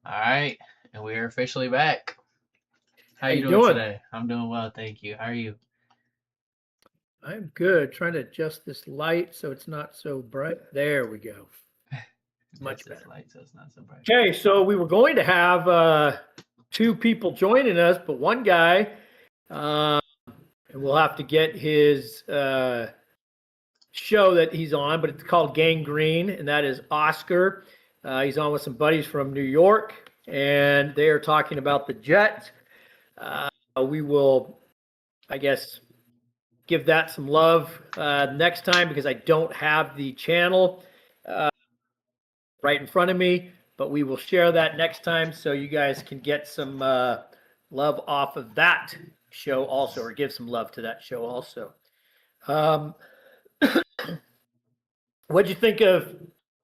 All right, and we are officially back. How How you you doing doing? today? I'm doing well, thank you. How are you? I'm good. Trying to adjust this light so it's not so bright. There we go. Just Much this better. light, so it's not so bright. Okay, so we were going to have two people joining us, but one guy, uh, and we'll have to get his show that he's on, but it's called Gang Green, and that is Oscar. He's on with some buddies from New York, and they are talking about the Jets. We will, I guess, give that some love next time because I don't have the channel right in front of me, but we will share that next time so you guys can get some love off of that show also, or give some love to that show also. Um, what'd you think of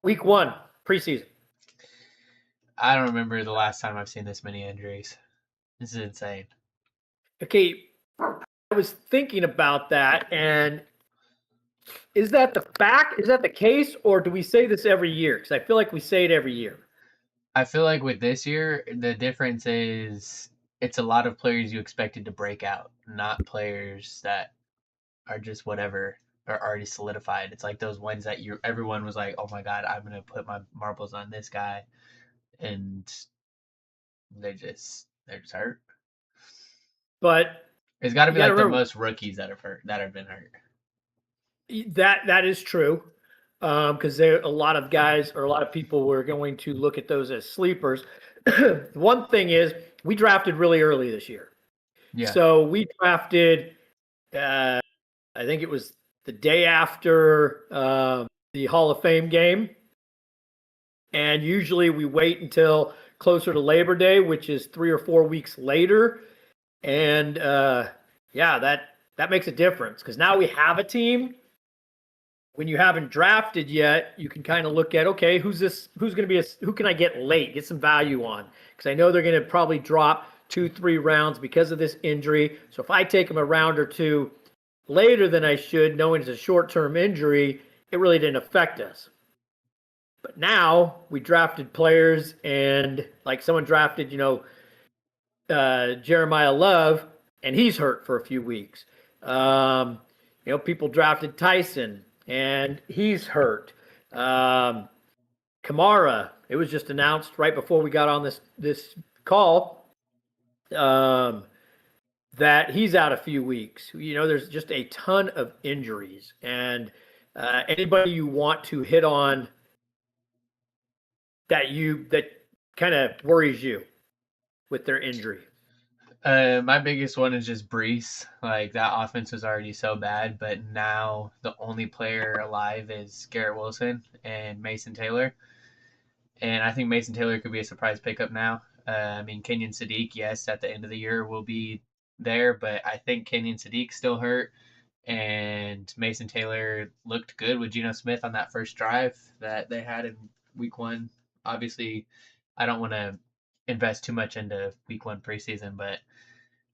week one preseason? I don't remember the last time I've seen this many injuries. This is insane. Okay, I was thinking about that, and is that the fact? Is that the case, or do we say this every year? Because I feel like we say it every year. I feel like with this year, the difference is it's a lot of players you expected to break out, not players that are just whatever are already solidified. It's like those ones that everyone was like, "Oh my god, I'm gonna put my marbles on this guy," and they're just hurt. But It's got to you be got to like the remember most rookies that have been hurt. that is true because there a lot of guys or a lot of people were going to look at those as sleepers. One thing is we drafted really early this year, Yeah. so we drafted. I think it was the day after the Hall of Fame game, and usually we wait until closer to Labor Day, which is 3 or 4 weeks later, and yeah, that makes a difference because now we have a team. When you haven't drafted yet, you can kind of look at, okay, who's this? Who's going to be who can I get late, get some value on? Because I know they're going to probably drop 2, 3 rounds because of this injury. So if I take them a round or two later than I should, knowing it's a short-term injury, it really didn't affect us. But now we drafted players, and like someone drafted, Jeremiah Love, and he's hurt for a few weeks. Um, people drafted Tyson, and he's hurt. Kamara, it was just announced right before we got on this call um, that he's out a few weeks. There's just a ton of injuries, and anybody you want to hit on that kind of worries you with their injury. My biggest one is just Brees. Like that offense was already so bad, but now the only player alive is Garrett Wilson and Mason Taylor, and I think Mason Taylor could be a surprise pickup now. I mean, Kenyon Sadiq, yes, at the end of the year will be there, but I think Kenyon Sadiq still hurt, and Mason Taylor looked good with Geno Smith on that first drive that they had in week one. Obviously, I don't want to invest too much into week one preseason, but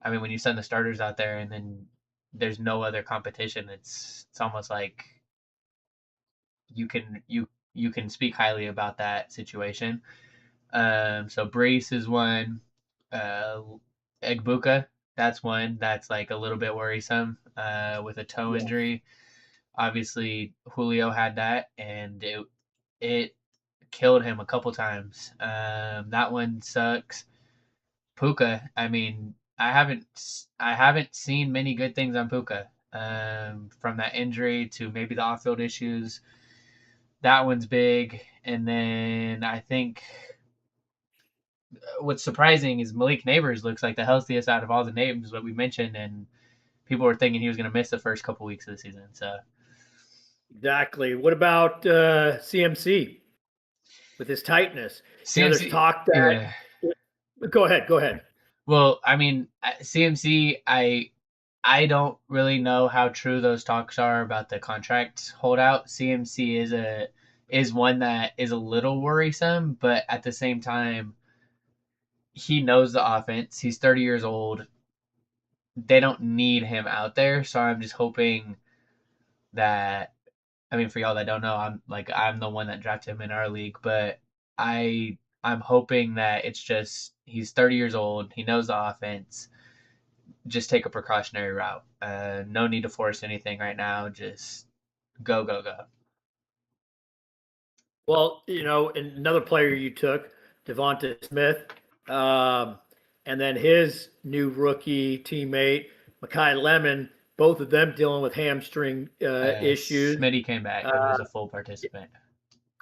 I mean, when you send the starters out there and then there's no other competition, it's almost like you can speak highly about that situation. So Brace is one. Uh, Egbuka, that's one that's like a little bit worrisome with a toe Yeah. injury. Obviously, Julio had that, and it killed him a couple times. That one sucks. Puka, I mean, I haven't seen many good things on Puka. From that injury to maybe the off-field issues, that one's big. And then I think what's surprising is Malik Neighbors looks like the healthiest out of all the names that we mentioned, and people were thinking he was going to miss the first couple weeks of the season. So Exactly. What about CMC with his tightness? There's CMC, talk that. yeah. Go ahead. Go ahead. Well, I mean, CMC, I don't really know how true those talks are about the contract holdout. CMC is one that is a little worrisome, but at the same time, he knows the offense. He's 30 years old. They don't need him out there, so I'm just hoping that I mean, for y'all that don't know, I'm the one that drafted him in our league, but I I'm hoping that it's just he's 30 years old. He knows the offense. Just take a precautionary route. No need to force anything right now. Just go, go, go. Well, and another player you took, Devonta Smith, um, and then his new rookie teammate, Makai Lemon, both of them dealing with hamstring issues. Smitty came back and was a full participant.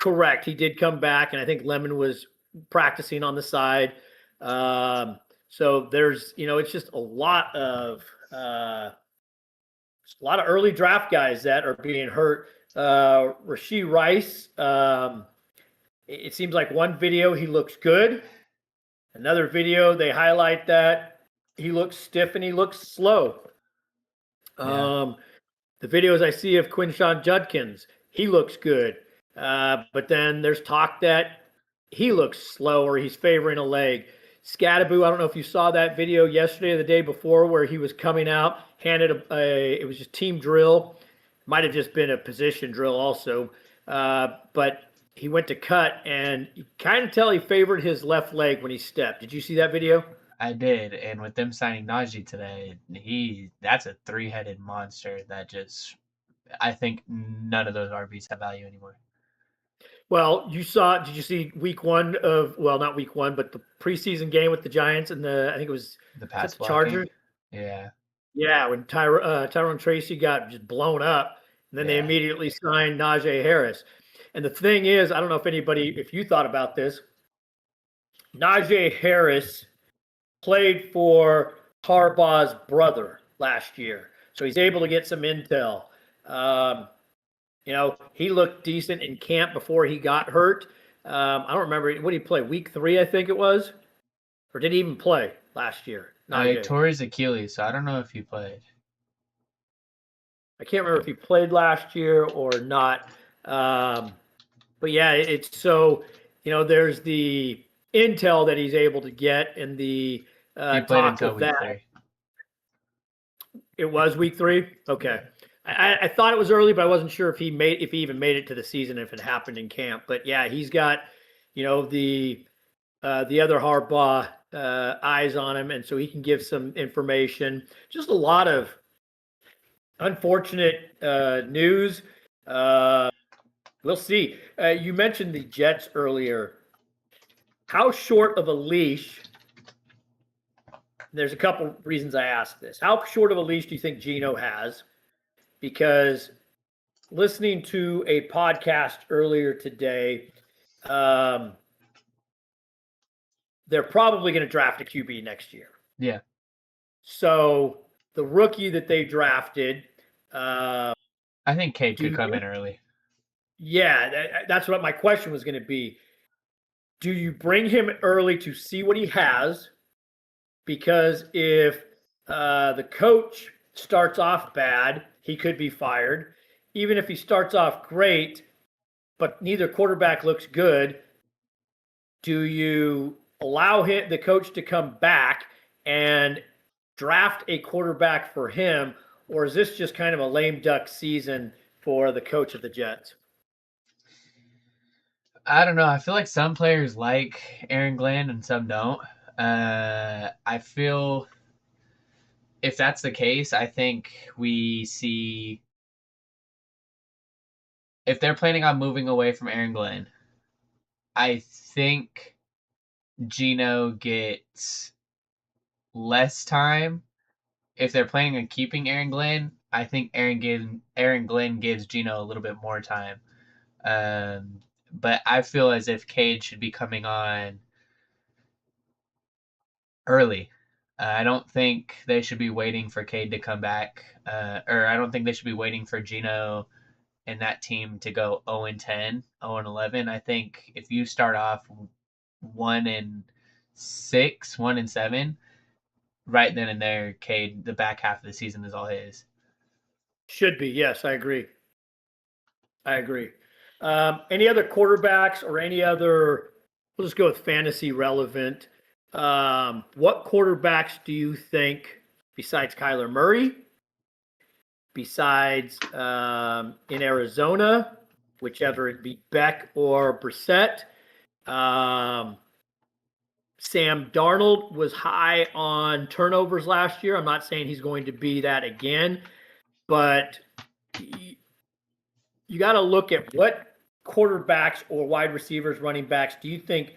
Correct. He did come back, and I think Lemon was practicing on the side. So there's, it's just a lot of early draft guys that are being hurt. Rashee Rice, it seems like one video he looks good. Another video they highlight that he looks stiff and he looks slow. Yeah. The videos I see of Quinshon Judkins, he looks good. But then there's talk that he looks slow or he's favoring a leg. Scadaboo, I don't know if you saw that video yesterday or the day before where he was coming out, handed it was just team drill. Might have just been a position drill also. But he went to cut and you kind of tell he favored his left leg when he stepped. Did you see that video? I did, and with them signing Najee today, that's a 3-headed monster that just I think none of those RBs have value anymore. Well, did you see week one not week one, but the preseason game with the Giants and I think it was the pass the Chargers? Yeah. Yeah, when Tyrone Tracy got just blown up, and then they immediately signed Najee Harris. And the thing is, I don't know if you thought about this, Najee Harris played for Harbaugh's brother last year, so he's able to get some intel. He looked decent in camp before he got hurt. I don't remember. What did he play? Week 3, I think it was? Or did he even play last year? He tore his Achilles, so I don't know if he played. I can't remember if he played last year or not. But yeah, it's so, there's the intel that he's able to get and the talk of that. Week 3. It was week 3? Okay. I thought it was early, but I wasn't sure if he even made it to the season, if it happened in camp. But yeah, he's got, the other Harbaugh eyes on him, and so he can give some information. Just a lot of unfortunate news. We'll see. You mentioned the Jets earlier. How short of a leash? There's a couple reasons I asked this. How short of a leash do you think Geno has? Because listening to a podcast earlier today, they're probably going to draft a QB next year. Yeah. So the rookie that they drafted, I think Cade could come in early. Yeah, that's what my question was going to be. Do you bring him early to see what he has? Because if the coach starts off bad, he could be fired. Even if he starts off great, but neither quarterback looks good, do you allow the coach to come back and draft a quarterback for him, or is this just kind of a lame duck season for the coach of the Jets? I don't know. I feel like some players like Aaron Glenn and some don't. I feel if that's the case, I think we see if they're planning on moving away from Aaron Glenn, I think Geno gets less time. If they're planning on keeping Aaron Glenn, I think Aaron Glenn gives Geno a little bit more time. But I feel as if Cade should be coming on early. I don't think they should be waiting for Cade to come back, or I don't think they should be waiting for Geno and that team to go 0-10, 0-11. I think if you start off 1-6, 1-7, right then and there, Cade, the back half of the season is all his. Should be, yes, I agree. Any other quarterbacks or any other? We'll just go with fantasy relevant. What quarterbacks do you think, besides Kyler Murray, besides in Arizona, whichever it be Beck or Brissett, Sam Darnold was high on turnovers last year. I'm not saying he's going to be that again, but you got to look at what quarterbacks or wide receivers, running backs do you think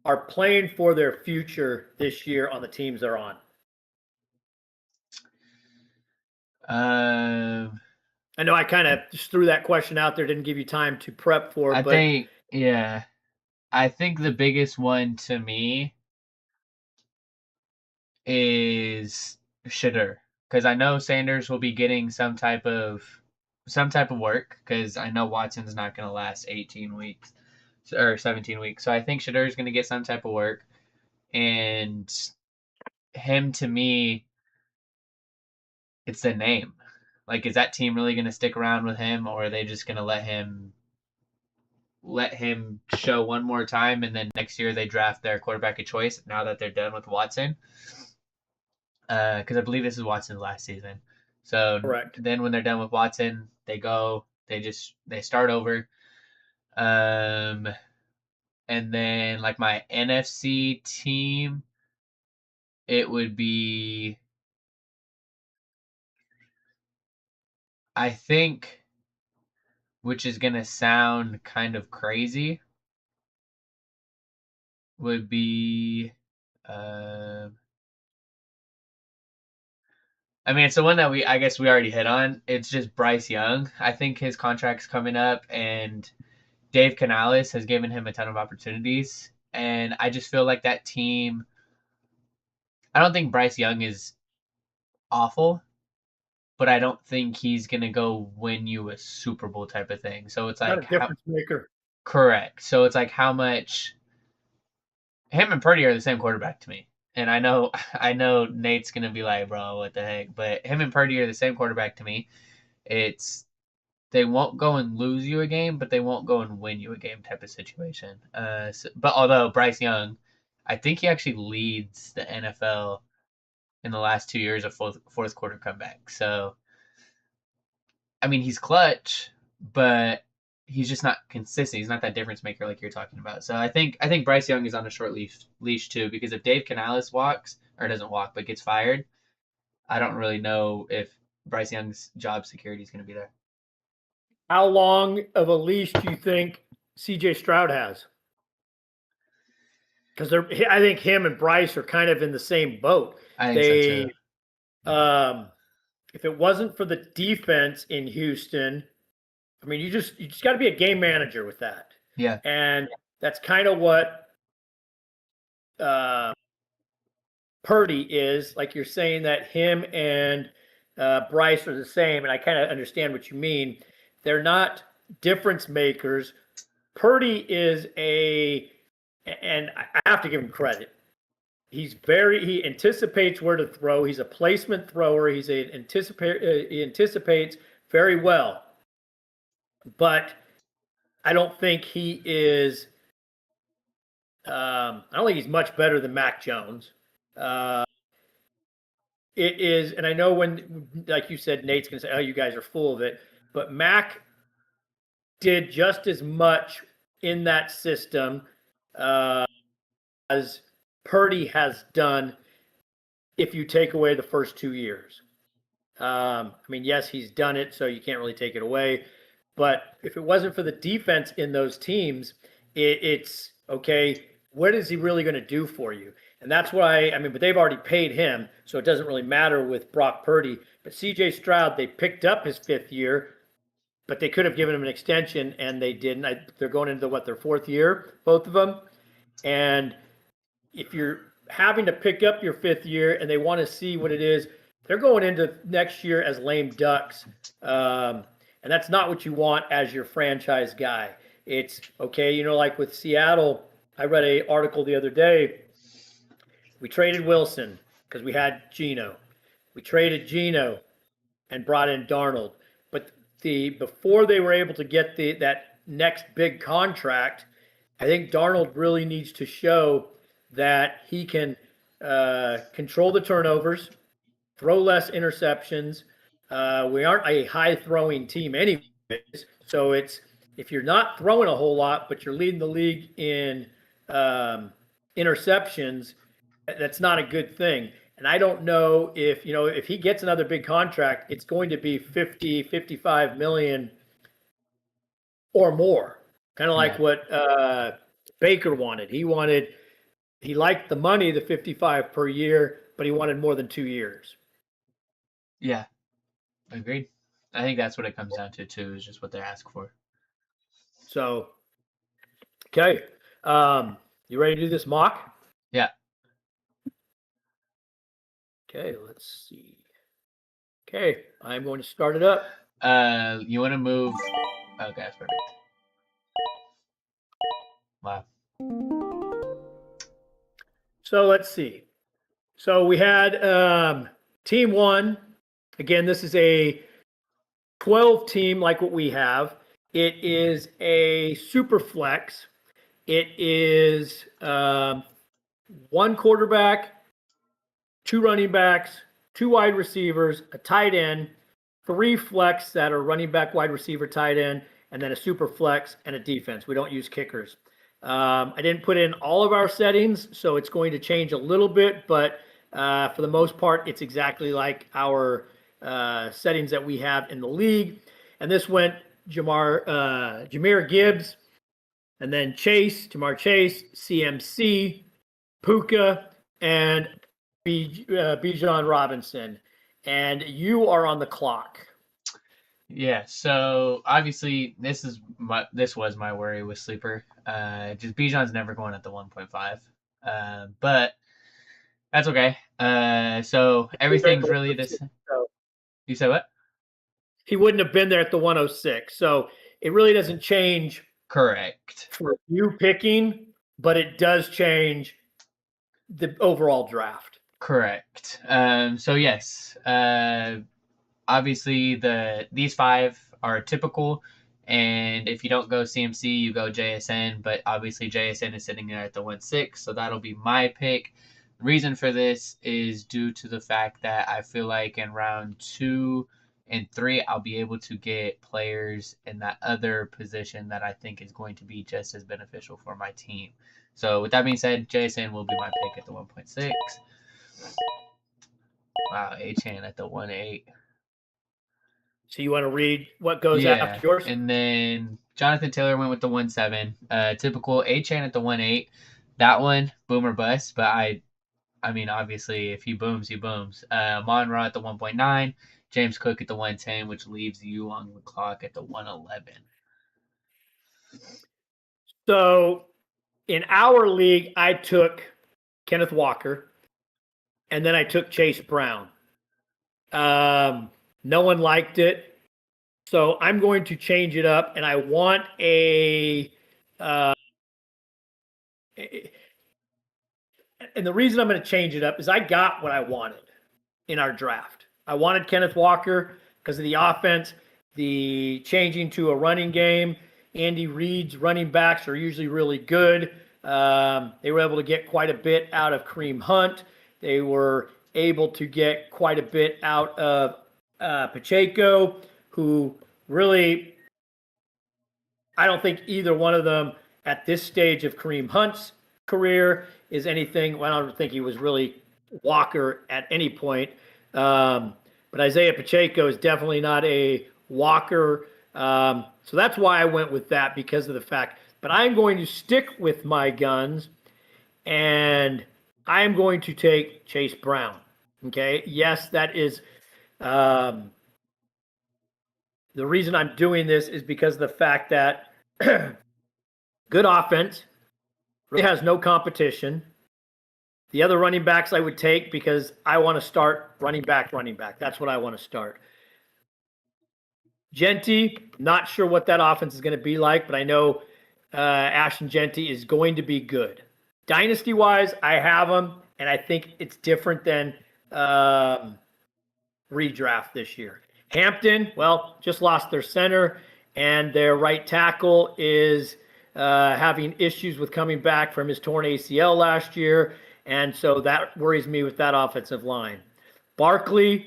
are playing for their future this year on the teams they're on? I know I kind of just threw that question out there, didn't give you time to prep for it. I think the biggest one to me is Shedeur, because I know Sanders will be getting some type of work, because I know Watson's not going to last 18 weeks or 17 weeks. So I think Shedeur is going to get some type of work, and him, to me, it's the name. Like, is that team really going to stick around with him, or are they just going to let him show one more time, and then next year they draft their quarterback of choice now that they're done with Watson? Because I believe this is Watson's last season. So correct. Then when they're done with Watson, they start over. And then like my NFC team, it would be, I think, which is going to sound kind of crazy, would be, I mean, it's the one that I guess we already hit on. It's just Bryce Young. I think his contract's coming up, and Dave Canales has given him a ton of opportunities. And I just feel like that team, I don't think Bryce Young is awful, but I don't think he's going to go win you a Super Bowl type of thing. So it's Not like, a difference maker. Correct. So it's like, how much, him and Purdy are the same quarterback to me. And I know Nate's going to be like, bro, what the heck? But him and Purdy are the same quarterback to me. They won't go and lose you a game, but they won't go and win you a game type of situation. But although Bryce Young, I think he actually leads the NFL in the last 2 years of fourth quarter comeback. So, I mean, he's clutch, but he's just not consistent. He's not that difference maker like you're talking about. So I think Bryce Young is on a short leash too, because if Dave Canales doesn't walk but gets fired, I don't really know if Bryce Young's job security is going to be there. How long of a leash do you think CJ Stroud has? Because I think him and Bryce are kind of in the same boat. I think so too. If it wasn't for the defense in Houston, I mean, you just got to be a game manager with that. Yeah. And that's kind of what Purdy is. Like you're saying that him and Bryce are the same, and I kind of understand what you mean. They're not difference makers. Purdy is and I have to give him credit. He anticipates where to throw. He's a placement thrower. He anticipates very well. But I don't think he is. I don't think he's much better than Mac Jones. It is, and I know when, like you said, Nate's going to say, "Oh, you guys are full of it," but Mac did just as much in that system as Purdy has done if you take away the first 2 years. I mean, yes, he's done it, so you can't really take it away. But if it wasn't for the defense in those teams, it's okay, what is he really going to do for you? And that's why, I mean, but they've already paid him, so it doesn't really matter with Brock Purdy. But CJ Stroud, they picked up his 5th year, but they could have given him an extension, and they didn't. They're going into their 4th year, both of them. And if you're having to pick up your 5th year and they want to see what it is, they're going into next year as lame ducks. And that's not what you want as your franchise guy. It's okay, like with Seattle, I read an article the other day. We traded Wilson because we had Geno. We traded Geno and brought in Darnold. But before they were able to get that next big contract, I think Darnold really needs to show that he can control the turnovers, throw less interceptions. We aren't a high-throwing team anyways, so if you're not throwing a whole lot, but you're leading the league in interceptions, that's not a good thing. And I don't know if, if he gets another big contract, it's going to be 50, 55 million or more. Kind of like what Baker wanted. He liked the money, the 55 per year, but he wanted more than 2 years. Yeah, agreed. I think that's what it comes down to too, is just what they ask for. So, okay. You ready to do this mock? Yeah. Okay, let's see. Okay, I'm going to start it up. You want to move? Okay, that's perfect. Wow. So let's see. So we had team 1. Again, this is a 12 team like what we have. It is a super flex. It is 1 quarterback, 2 running backs, 2 wide receivers, a tight end, 3 flex that are running back, wide receiver, tight end, and then a super flex and a defense. We don't use kickers. I didn't put in all of our settings, so it's going to change a little bit, but for the most part, it's exactly like our settings that we have in the league. And this went Jahmyr Gibbs, and then Ja'Marr Chase, CMC, Puka, and Bijan Robinson. And you are on the clock. Yeah, so obviously this was my worry with sleeper. Just Bijan's never going at the 1.5. But that's okay. So everything's really this. You said what? He wouldn't have been there at the 106. So it really doesn't change. Correct. For you picking, but it does change the overall draft. Correct. So yes, obviously these 5 are typical, and if you don't go CMC, you go JSN, but obviously JSN is sitting there at the 1.6, so that'll be my pick. The reason for this is due to the fact that I feel like in round 2 and 3, I'll be able to get players in that other position that I think is going to be just as beneficial for my team. So with that being said, JSN will be my pick at the 1.6. Wow, Achane at the 1.8. So you want to read what goes after yours? And then Jonathan Taylor went with the 1.7. Typical Achane at the 1.8. That one, boom or bust. But I mean, obviously, if he booms, he booms. Monroe at the 1.9. James Cook at the 1.10, which leaves you on the clock at the 1.11. So in our league, I took Kenneth Walker, and then I took Chase Brown. No one liked it. So I'm going to change it up, and I want and the reason I'm going to change it up is I got what I wanted in our draft. I wanted Kenneth Walker because of the offense, the changing to a running game. Andy Reid's running backs are usually really good. They were able to get quite a bit out of Kareem Hunt. They were able to get quite a bit out of Pacheco, who really, I don't think either one of them at this stage of Kareem Hunt's career is anything. Well, I don't think he was really Walker at any point. But Isaiah Pacheco is definitely not a Walker. So that's why I went with that, because of the fact. But I'm going to stick with my guns, and I'm going to take Chase Brown. Okay. Yes, that is the reason I'm doing this is because of the fact that good offense really has no competition. The other running backs I would take because I want to start running back. That's what I want to start. Genty, not sure what that offense is going to be like, but I know Ashton Genty is going to be good. Dynasty-wise, I have him, and I think it's different than redraft this year. Hampton, well, just lost their center, and their right tackle is having issues with coming back from his torn ACL last year, and so that worries me with that offensive line. Barkley,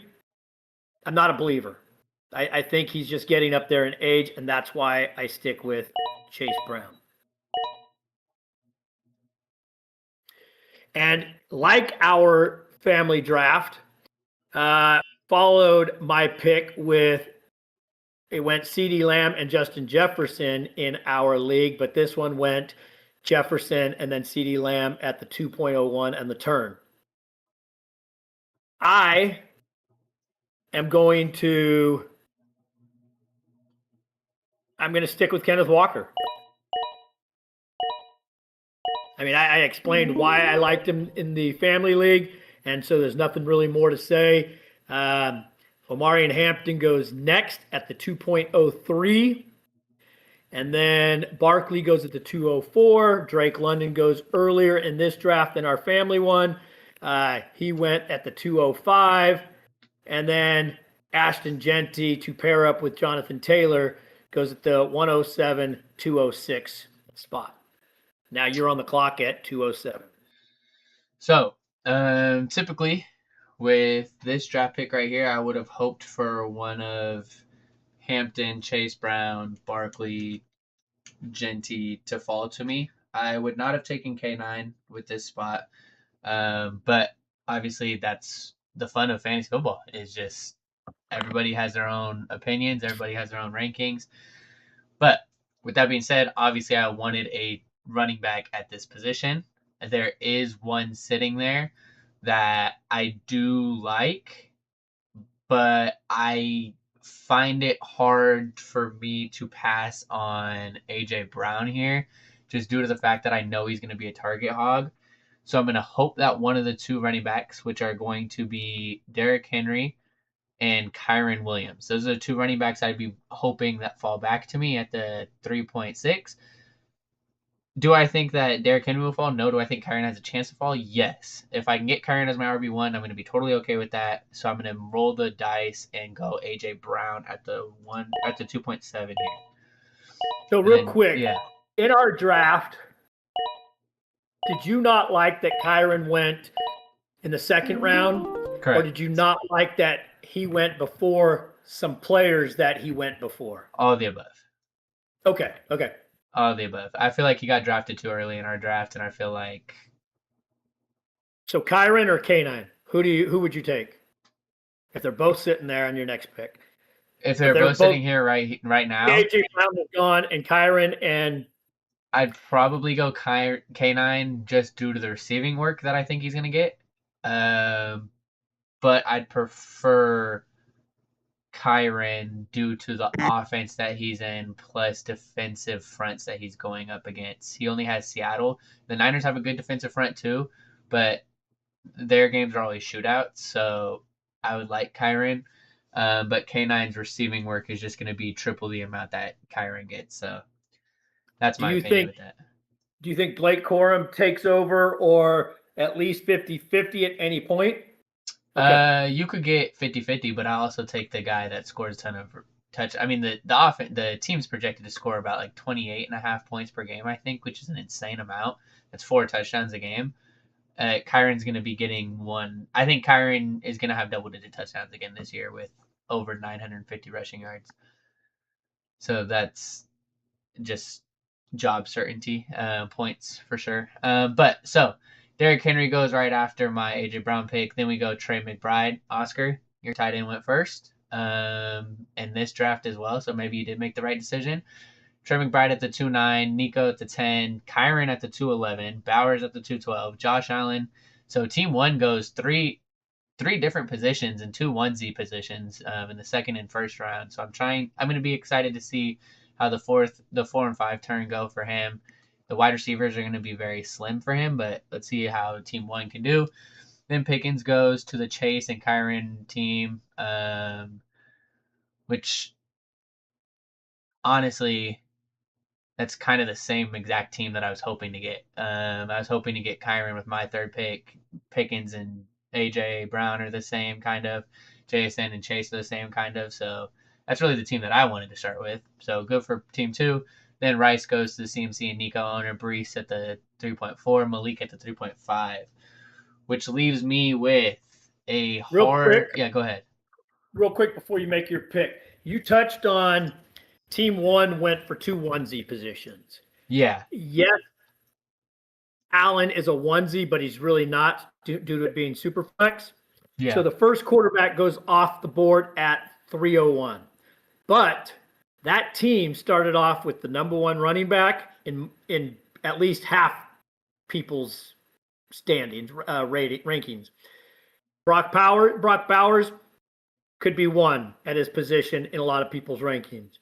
I'm not a believer. I think he's just getting up there in age, and that's why I stick with Chase Brown. And like our family draft, followed my pick with it went CeeDee Lamb and Justin Jefferson in our league, but this one went Jefferson and then CeeDee Lamb at the 2.01 and the turn. I am going to stick with Kenneth Walker. I mean, I explained why I liked him in the family league, and so there's nothing really more to say. Omarion Hampton goes next at the 2.03. And then Barkley goes at the 204. Drake London goes earlier in this draft than our family one. He went at the 205. And then Ashton Jeanty to pair up with Jonathan Taylor goes at the 107, 206 spot. Now you're on the clock at 207. So, typically with this draft pick right here, I would have hoped for one of Hampton, Chase Brown, Barkley, Jeanty to fall to me. I would not have taken K9 with this spot, but obviously that's the fun of fantasy football. Is just everybody has their own opinions, everybody has their own rankings. But with that being said, obviously I wanted a running back at this position. There is one sitting there that I do like, but I find it hard for me to pass on AJ Brown here, just due to the fact that I know he's going to be a target hog. So I'm going to hope that one of the two running backs, which are going to be Derrick Henry and Kyren Williams, those are the two running backs I'd be hoping that fall back to me at the 3.6. Do I think that Derrick Henry will fall? No. Do I think Kyren has a chance to fall? Yes. If I can get Kyren as my RB1, I'm going to be totally okay with that. So I'm going to roll the dice and go AJ Brown at the 2.7 here. So real quick, in our draft, did you not like that Kyren went in the second round? Correct. Or did you not like that he went before some players that he went before? All of the above. Okay. All of the above. I feel like he got drafted too early in our draft, and I feel like. So Kyren or K9? Who would you take if they're both sitting there on your next pick? If they're both sitting here right now, AJ Brown is gone, and Kyren and. I'd probably go K9 just due to the receiving work that I think he's going to get. But I'd prefer Kyren due to the offense that he's in, plus defensive fronts that he's going up against. He only has Seattle. The Niners have a good defensive front too, but their games are always shootouts, so I would like Kyren. But K9's receiving work is just going to be triple the amount that Kyren gets. So that's my opinion with that. Do you think Blake Corum takes over or at least 50-50 at any point? Okay. You could get 50-50, but I also take the guy that scores a ton of touch. I mean, the team's projected to score about like 28.5 points per game, I think, which is an insane amount. That's 4 touchdowns a game. Kyren's going to be getting one. I think Kyren is going to have double-digit touchdowns again this year with over 950 rushing yards. So that's just job certainty points for sure. But so Derrick Henry goes right after my AJ Brown pick. Then we go Trey McBride. Oscar, your tight end went first in this draft as well. So maybe you did make the right decision. Trey McBride at the 2.9, Nico at the 10, Kyren at the 2.11, Bowers at the 2.12, Josh Allen. So team one goes three different positions and 2 onesie positions in the second and first round. So I'm going to be excited to see how the 4 and 5 turn go for him. The wide receivers are going to be very slim for him, but let's see how team one can do. Then Pickens goes to the Chase and Kyren team, which honestly, that's kind of the same exact team that I was hoping to get. I was hoping to get Kyren with my third pick. Pickens and AJ Brown are the same kind of. JSN and Chase are the same kind of. So that's really the team that I wanted to start with. So good for team 2. Then Rice goes to the CMC and Nico owner, Brees at the 3.4, Malik at the 3.5, which leaves me with a hard. Yeah, go ahead. Real quick before you make your pick, you touched on team 1 went for 2 onesie positions. Yeah. Yes. Allen is a onesie, but he's really not due to it being super flex. Yeah. So the first quarterback goes off the board at 301. But that team started off with the number one running back in at least half people's standings, rankings. Brock Bowers could be one at his position in a lot of people's rankings.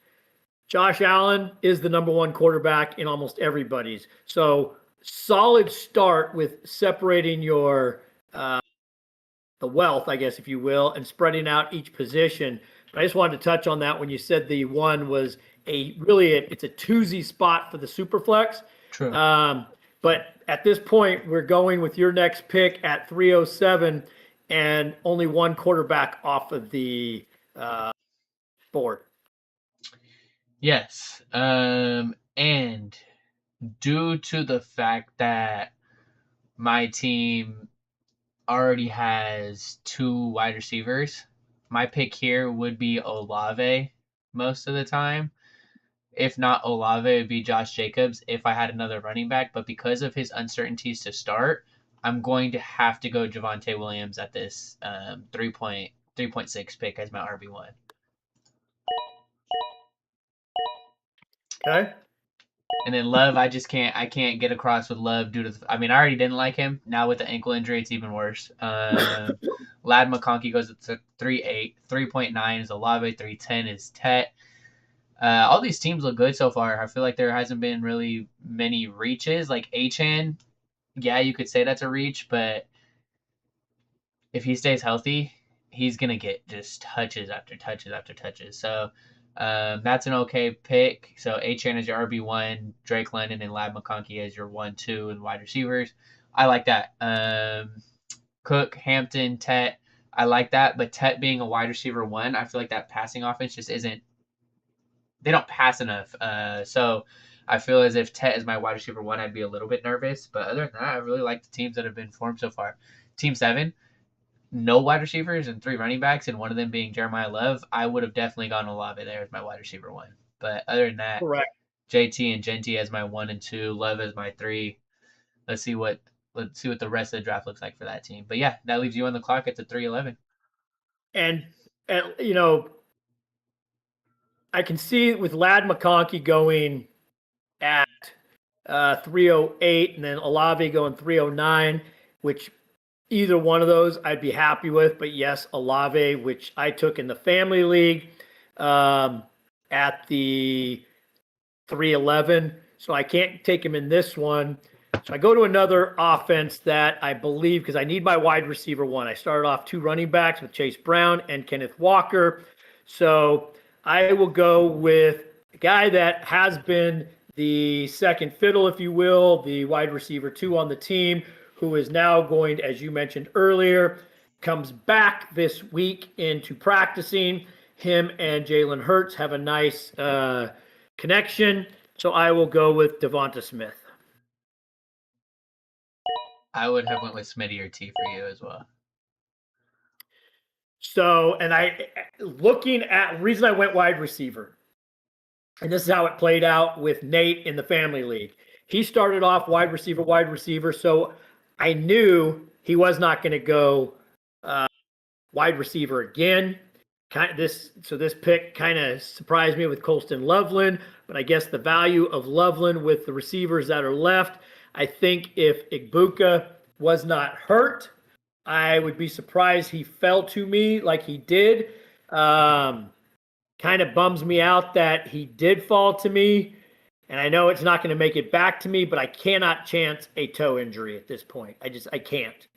Josh Allen is the number one quarterback in almost everybody's. So solid start with separating your the wealth, I guess, if you will, and spreading out each position. But I just wanted to touch on that when you said the one was it's a twosy spot for the Superflex. True. But at this point, we're going with your next pick at 307 and only one quarterback off of the board. Yes. And due to the fact that my team already has 2 wide receivers, my pick here would be Olave most of the time. If not Olave, it would be Josh Jacobs if I had another running back. But because of his uncertainties to start, I'm going to have to go Javonte Williams at this 3.6 pick as my RB1. Okay. And then Love, I can't get across with Love due to I already didn't like him. Now with the ankle injury, it's even worse. Lad McConkey goes to 3.8. 3.9 is Olave. 3.10 is Tet. All these teams look good so far. I feel like there hasn't been really many reaches. Like Achane, yeah, you could say that's a reach, but if he stays healthy, he's going to get just touches after touches after touches. So that's an okay pick. So Achane is your RB1, Drake London and Lad McConkey as your 1-2 and wide receivers. I like that. Cook, Hampton, Tet, I like that. But Tet being a wide receiver 1, I feel like that passing offense just isn't. They don't pass enough. So I feel as if Tet is my wide receiver 1, I'd be a little bit nervous. But other than that, I really like the teams that have been formed so far. Team 7, no wide receivers and 3 running backs, and one of them being Jeremiah Love. I would have definitely gone Olave there as my wide receiver 1. But other than that, correct. JT and Genty as my 1 and 2, Love as my 3. Let's see what the rest of the draft looks like for that team. But yeah, that leaves you on the clock at the 311. And I can see with Lad McConkey going at 308 and then Olave going 309, which either one of those I'd be happy with. But yes, Olave, which I took in the family league at the 311. So I can't take him in this one. So I go to another offense that I believe, because I need my wide receiver 1. I started off 2 running backs with Chase Brown and Kenneth Walker. So I will go with a guy that has been the second fiddle, if you will, the wide receiver 2 on the team, who is now going, as you mentioned earlier, comes back this week into practicing. Him and Jalen Hurts have a nice connection. So I will go with Devonta Smith. I would have went with Smitty or T for you as well. So, and looking at reason I went wide receiver, and this is how it played out with Nate in the family league. He started off wide receiver. So I knew he was not going to go wide receiver again. This pick kind of surprised me with Colston Loveland, but I guess the value of Loveland with the receivers that are left, I think if Igbuka was not hurt, I would be surprised he fell to me like he did. Kind of bums me out that he did fall to me. And I know it's not going to make it back to me, but I cannot chance a toe injury at this point. I can't.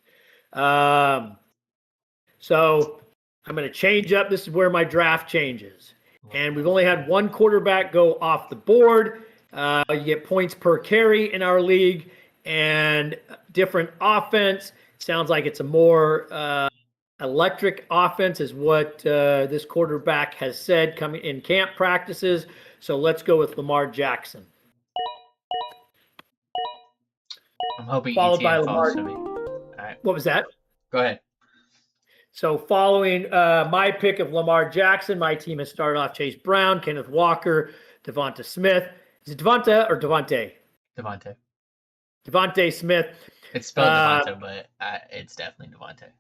So I'm going to change up. This is where my draft changes. And we've only had one quarterback go off the board. You get points per carry in our league and different offense. Sounds like it's a more electric offense is what this quarterback has said coming in camp practices. So let's go with Lamar Jackson. I'm hoping followed by Lamar. Lamar. All right. What was that? Go ahead. So following my pick of Lamar Jackson, my team has started off Chase Brown, Kenneth Walker, Devonta Smith. Is it Devonta or Devontae? Devontae. Devontae Smith. It's spelled Devonta, but it's definitely Devonta.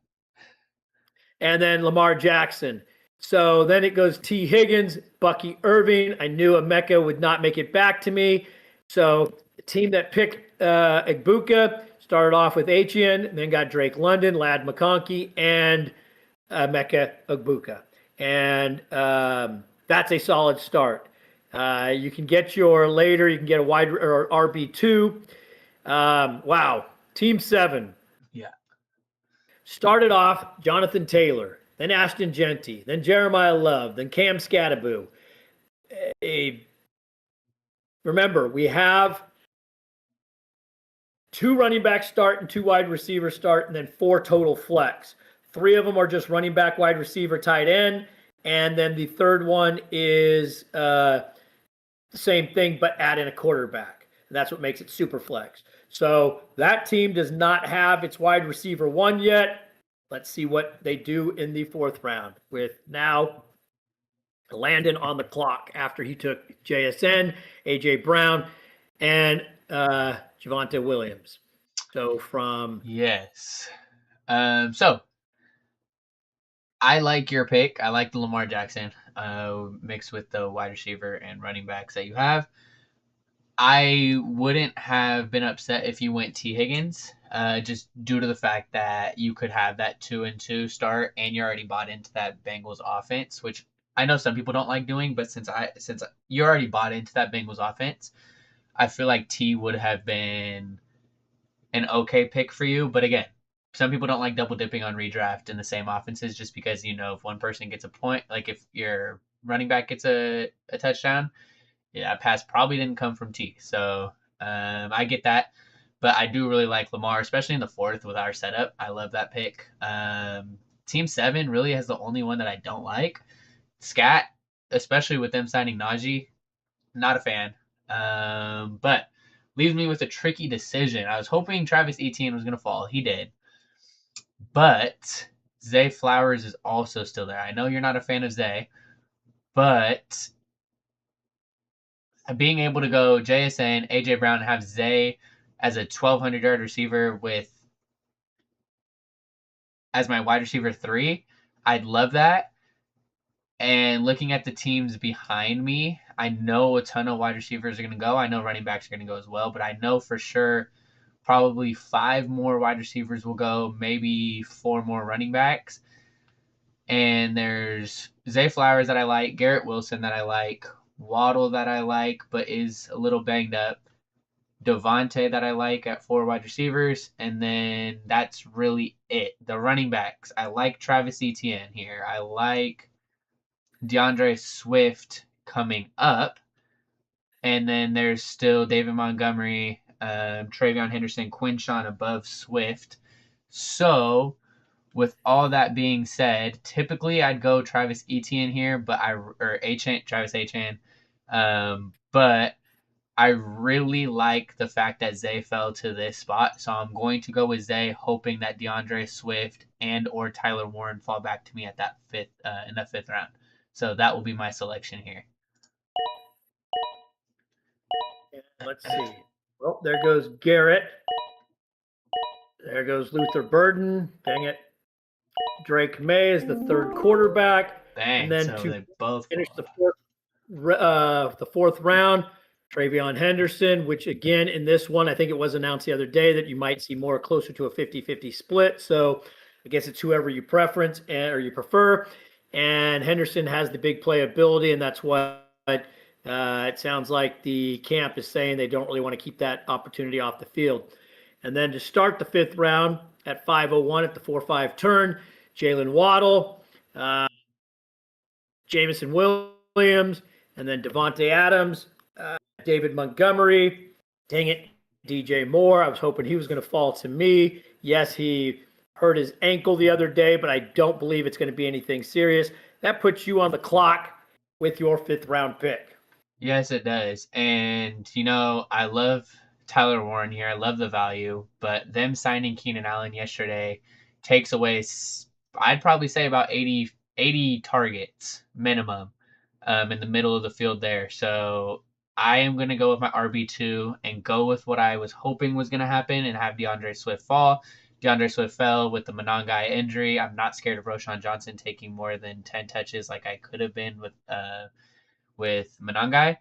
And then Lamar Jackson. So then it goes T. Higgins, Bucky Irving. I knew Emeka would not make it back to me. So the team that picked Egbuka started off with Etienne, then got Drake London, Lad McConkey, and Emeka Egbuka. And that's a solid start. You can get your later, you can get a wide or RB2. Wow. Team 7. Yeah. Started off Jonathan Taylor, then Ashton Genty, then Jeremiah Love, then Cam Scattaboo. Remember, we have 2 running backs start and 2 wide receivers start, and then 4 total flex. 3 of them are just running back, wide receiver, tight end, and then the third one is the same thing, but add in a quarterback. And that's what makes it super flex. So that team does not have its wide receiver 1 yet. Let's see what they do in the 4th round with now Landon on the clock after he took JSN, A.J. Brown, and Javonte Williams. So from... Yes. So I like your pick. I like the Lamar Jackson mixed with the wide receiver and running backs that you have. I wouldn't have been upset if you went T. Higgins, just due to the fact that you could have that 2-2 start, and you already bought into that Bengals offense, which I know some people don't like doing, but since you already bought into that Bengals offense, I feel like T would have been an okay pick for you. But again, some people don't like double dipping on redraft in the same offenses, just because if one person gets a point, like if your running back gets a touchdown. Yeah, that pass probably didn't come from T. So I get that. But I do really like Lamar, especially in the 4th with our setup. I love that pick. Team 7 really has the only one that I don't like. Scat, especially with them signing Najee, not a fan. But leaves me with a tricky decision. I was hoping Travis Etienne was going to fall. He did. But Zay Flowers is also still there. I know you're not a fan of Zay, but being able to go JSN, AJ Brown, and have Zay as a 1,200-yard receiver as my wide receiver 3, I'd love that. And looking at the teams behind me, I know a ton of wide receivers are going to go. I know running backs are going to go as well, but I know for sure probably 5 more wide receivers will go, maybe 4 more running backs. And there's Zay Flowers that I like, Garrett Wilson that I like, Waddle that I like but is a little banged up, Devontae that I like at 4 wide receivers, and then that's really it. The running backs, I like Travis Etienne here. I like DeAndre Swift coming up, and then there's still David Montgomery, Travion Henderson, Quinshawn above Swift. So with all that being said, typically I'd go Travis Etienne here, Travis Etienne. But I really like the fact that Zay fell to this spot, so I'm going to go with Zay, hoping that DeAndre Swift and or Tyler Warren fall back to me at that in the 5th round. So that will be my selection here. Let's see. Well, there goes Garrett. There goes Luther Burden. Dang it. Drake May is the 3rd quarterback. Dang, and then so to they both finish the 4th round, Travion Henderson, which again, in this one, I think it was announced the other day that you might see more closer to a 50-50 split. So I guess it's whoever you preference or you prefer. And Henderson has the big playability, and that's what it sounds like the camp is saying. They don't really want to keep that opportunity off the field. And then to start the 5th round at 5:01 at the 4-5 turn, Jalen Waddle, Jameson Williams, and then Devontae Adams, David Montgomery. Dang it, DJ Moore. I was hoping he was going to fall to me. Yes, he hurt his ankle the other day, but I don't believe it's going to be anything serious. That puts you on the clock with your 5th round pick. Yes, it does. And, I love Tyler Warren here. I love the value, but them signing Keenan Allen yesterday takes away, I'd probably say about 80 targets minimum in the middle of the field there. So I am going to go with my RB2 and go with what I was hoping was going to happen and have DeAndre Swift fall. DeAndre Swift fell with the Monangai injury. I'm not scared of Roschon Johnson taking more than 10 touches like I could have been with Monangai.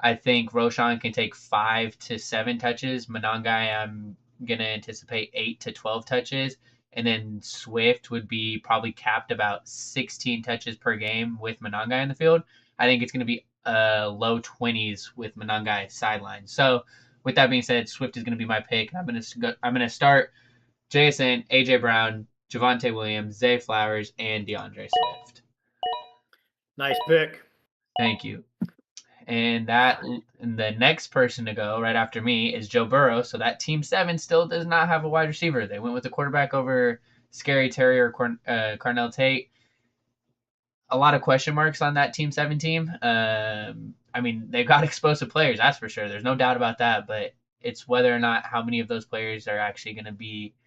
I think Roschon can take 5 to 7 touches. Monangai, I'm going to anticipate 8 to 12 touches. And then Swift would be probably capped about 16 touches per game with Monangai in the field. I think it's going to be low 20s with Monangai sideline. So with that being said, Swift is going to be my pick. I'm going to start JSN, AJ Brown, Javonte Williams, Zay Flowers, and DeAndre Swift. Nice pick. Thank you. And the next person to go right after me is Joe Burrow. So that Team 7 still does not have a wide receiver. They went with the quarterback over Scary Terry or Carnell Tate. A lot of question marks on that Team 7 team. I mean, they've got explosive players, that's for sure. There's no doubt about that. But it's whether or not how many of those players are actually going to be –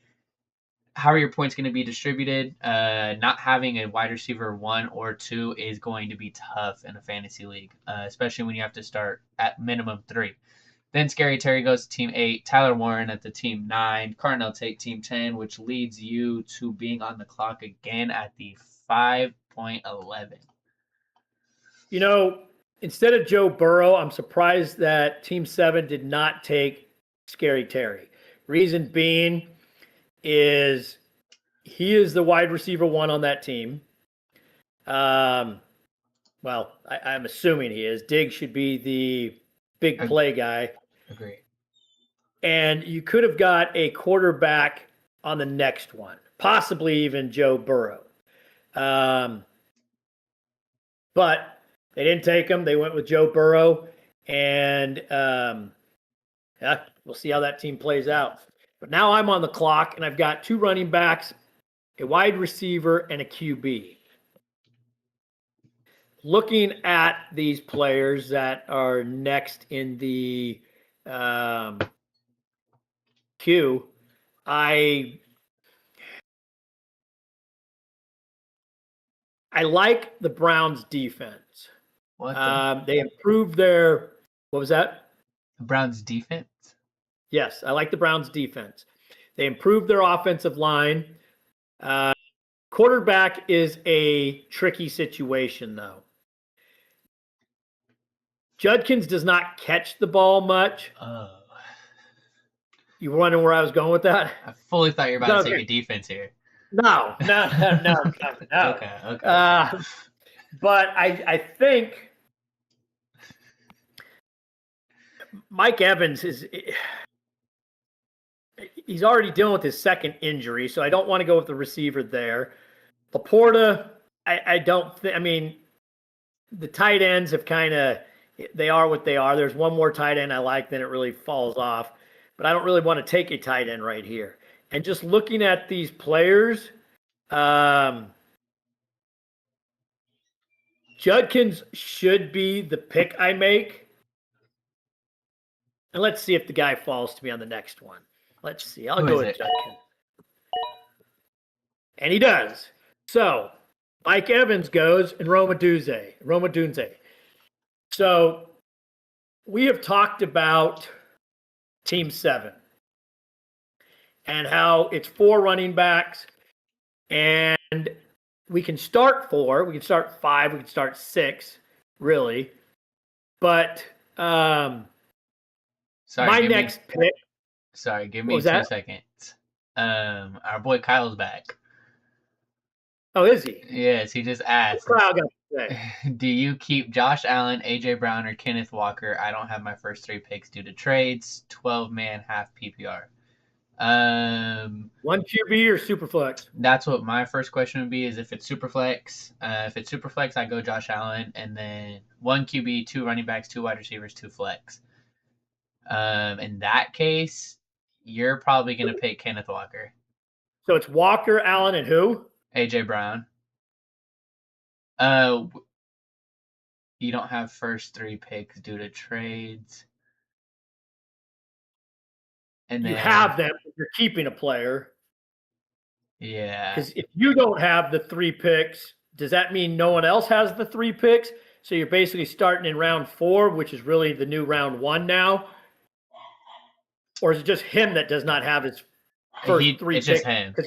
how are your points going to be distributed? Not having a wide receiver 1 or 2 is going to be tough in a fantasy league, especially when you have to start at minimum 3. Then Scary Terry goes to Team 8, Tyler Warren at the Team 9, Carnell Tate Team 10, which leads you to being on the clock again at the 5.11. You know, instead of Joe Burrow, I'm surprised that Team 7 did not take Scary Terry. Reason being is he is the wide receiver 1 on that team. Well, I'm assuming he is. Diggs should be the big play guy. Agree. And you could have got a quarterback on the next one, possibly even Joe Burrow. But they didn't take him. They went with Joe Burrow. And yeah, we'll see how that team plays out. But now I'm on the clock, and I've got 2 running backs, a wide receiver, and a QB. Looking at these players that are next in the queue, I like the Browns' defense. They improved their – what was that? The Browns' defense? Yes, I like the Browns' defense. They improved their offensive line. Quarterback is a tricky situation, though. Judkins does not catch the ball much. Oh. You wondering where I was going with that? I fully thought you were about to take a defense here. No. Okay. But I think Mike Evans he's already dealing with his second injury, so I don't want to go with the receiver there. Laporta, I don't think – I mean, the tight ends have kind of – they are what they are. There's one more tight end I like, then it really falls off. But I don't really want to take a tight end right here. And just looking at these players, Judkins should be the pick I make. And let's see if the guy falls to me on the next one. Let's see. I'll go with Judkins. And he does. So Mike Evans goes and Roma Dunze. So we have talked about Team 7 and how it's 4 running backs, and we can start 4, we can start 5, we can start 6, really. But my next pick. Sorry, give me 2 seconds. Our boy Kyle's back. Oh, is he? Yes, he just asked. What's Kyle got to say? Do you keep Josh Allen, AJ Brown, or Kenneth Walker? I don't have my first 3 picks due to trades. 12-man half PPR. 1 QB or Superflex? That's what my first question would be. Is if it's Superflex. If it's Superflex, I go Josh Allen, and then 1 QB, 2 running backs, 2 wide receivers, 2 flex. In that case, you're probably going to pick Kenneth Walker. So it's Walker, Allen, and who? AJ Brown. You don't have first 3 picks due to trades. And then, you have them if you're keeping a player. Yeah. Because if you don't have the 3 picks, does that mean no one else has the 3 picks? So you're basically starting in round 4, which is really the new round 1 now. Or is it just him that does not have his first 3 It's just picks?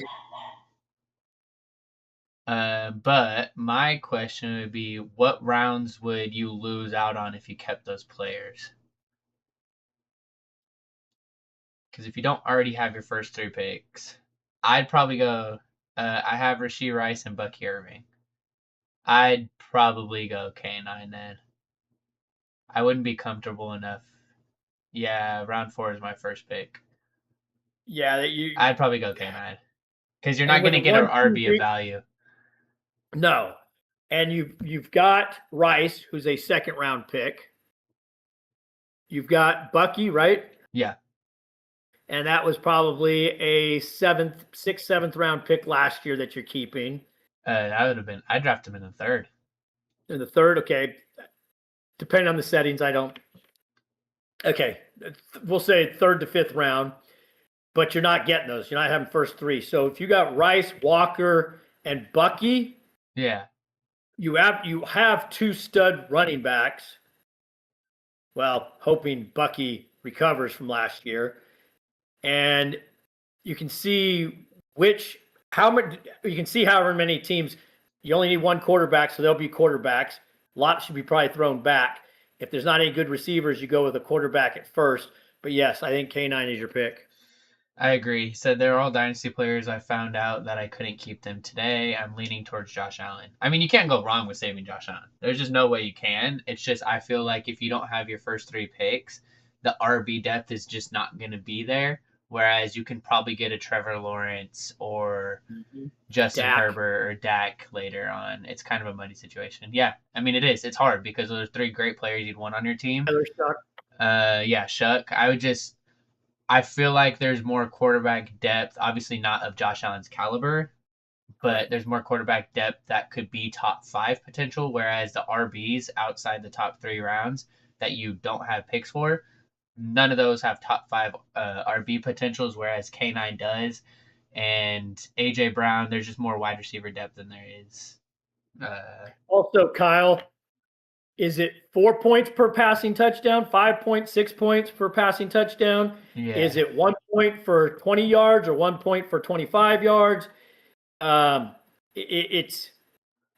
him. But my question would be, what rounds would you lose out on if you kept those players? Because if you don't already have your first 3 picks, I'd probably go. I have Rashee Rice and Bucky Irving. I'd probably go K9 then. I wouldn't be comfortable enough. Yeah, round 4 is my first pick. Yeah, I'd probably go K9 because you're not going to get an RB of value. No, and you've got Rice, who's a second round pick. You've got Bucky, right? Yeah. And that was probably a 6th, 7th round pick last year that you're keeping. That would have been. I drafted him in the 3rd. In the 3rd, okay. Depending on the settings, I don't. Okay, we'll say 3rd to 5th round, but you're not getting those. You're not having first 3. So if you got Rice, Walker, and Bucky, yeah, you have 2 stud running backs. Well, hoping Bucky recovers from last year. And you can see however many teams, you only need 1 quarterback, so there'll be quarterbacks. A lot should be probably thrown back. If there's not any good receivers, you go with a quarterback at first. But yes, I think K9 is your pick. I agree. So they're all dynasty players. I found out that I couldn't keep them today. I'm leaning towards Josh Allen. I mean, you can't go wrong with saving Josh Allen. There's just no way you can. It's just I feel like if you don't have your first 3 picks, the RB depth is just not going to be there. Whereas you can probably get a Trevor Lawrence or Justin Herbert or Dak later on. It's kind of a money situation. Yeah, I mean it is. It's hard because those are 3 great players you'd want on your team. Yeah, Shuck. I feel like there's more quarterback depth. Obviously not of Josh Allen's caliber, but there's more quarterback depth that could be top 5 potential. Whereas the RBs outside the top 3 rounds that you don't have picks for, none of those have top 5 RB potentials, whereas K9 does. And AJ Brown, there's just more wide receiver depth than there is. Also, Kyle, is it 4 points per passing touchdown, 5 points, 6 points per passing touchdown? Yeah. Is it 1 point for 20 yards or 1 point for 25 yards? It's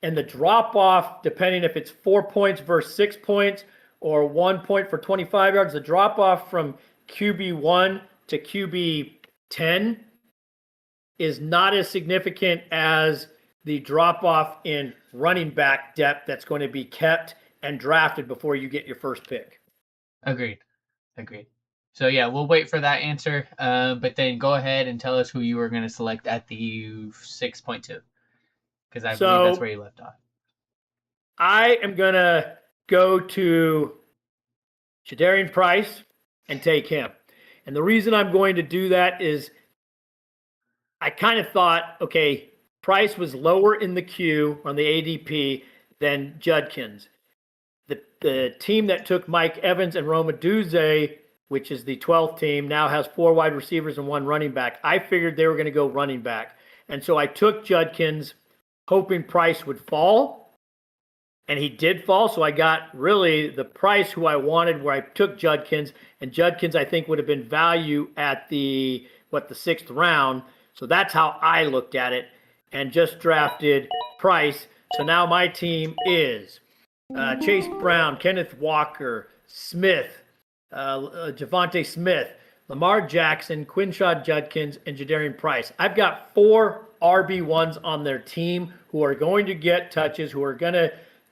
and the drop off, depending if it's 4 points versus 6 points or 1 point for 25 yards, the drop off from QB1 to QB10 is not as significant as the drop off in running back depth that's going to be kept and drafted before you get your first pick. Agreed. So yeah, we'll wait for that answer. But then go ahead and tell us who you were going to select at the 6.2, because I believe that's where you left off. I am going to go to Jadarian Price and take him. And the reason I'm going to do that is I kind of thought, okay, Price was lower in the queue on the ADP than Judkins. The team that took Mike Evans and Rome Odunze, which is the 12th team, now has 4 wide receivers and 1 running back. I figured they were going to go running back. And so I took Judkins, hoping Price would fall. And he did fall, so I got really the Price who I wanted, where I took Judkins. And Judkins, I think, would have been value at the 6th round. So that's how I looked at it and just drafted Price. So now my team is Chase Brown, Kenneth Walker, Smith, Javonte Smith, Lamar Jackson, Quinshad Judkins, and Jadarian Price. I've got 4 RB1s on their team who are going to get touches, who are going to,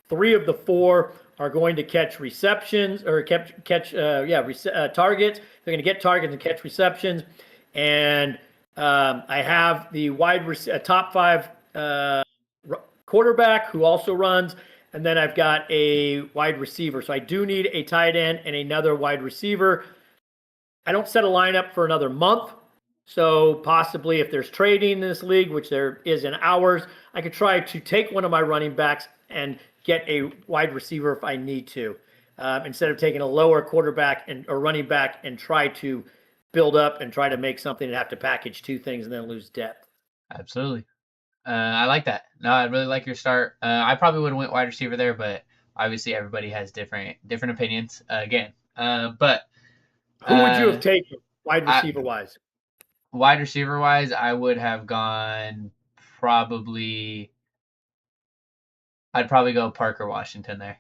3 of the 4 are going to catch receptions or catch targets. They're going to get targets and catch receptions. And I have the top 5 quarterback who also runs. And then I've got a wide receiver. So I do need a tight end and another wide receiver. I don't set a lineup for another month. So possibly if there's trading in this league, which there is in ours, I could try to take one of my running backs and get a wide receiver if I need to, instead of taking a lower quarterback or running back and try to build up and try to make something and have to package 2 things and then lose depth. Absolutely. I like that. No, I really like your start. I probably would have went wide receiver there, but Obviously, everybody has different opinions. Again, but Who would you have taken wide receiver wise? Wide receiver wise, I would have gone probably. I'd probably go Parker Washington there.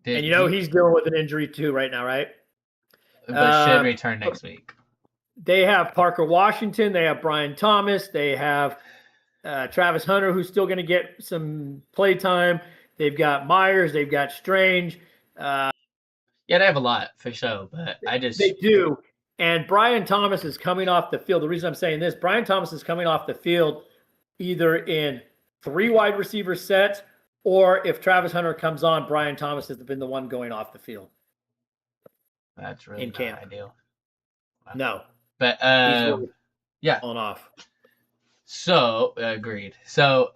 And he's dealing with an injury too right now, right? But should return next week. They have Parker Washington. They have Brian Thomas. They have Travis Hunter, who's still going to get some play time. They've got Myers. They've got Strange. Yeah, they have a lot for sure, but They do. And Brian Thomas is coming off the field. The reason I'm saying this, Brian Thomas is coming off the field either in 3 wide receiver sets, or if Travis Hunter comes on, Brian Thomas has been the one going off the field. That's really in camp. Ideal. Wow. No. But really yeah. On off. So agreed. So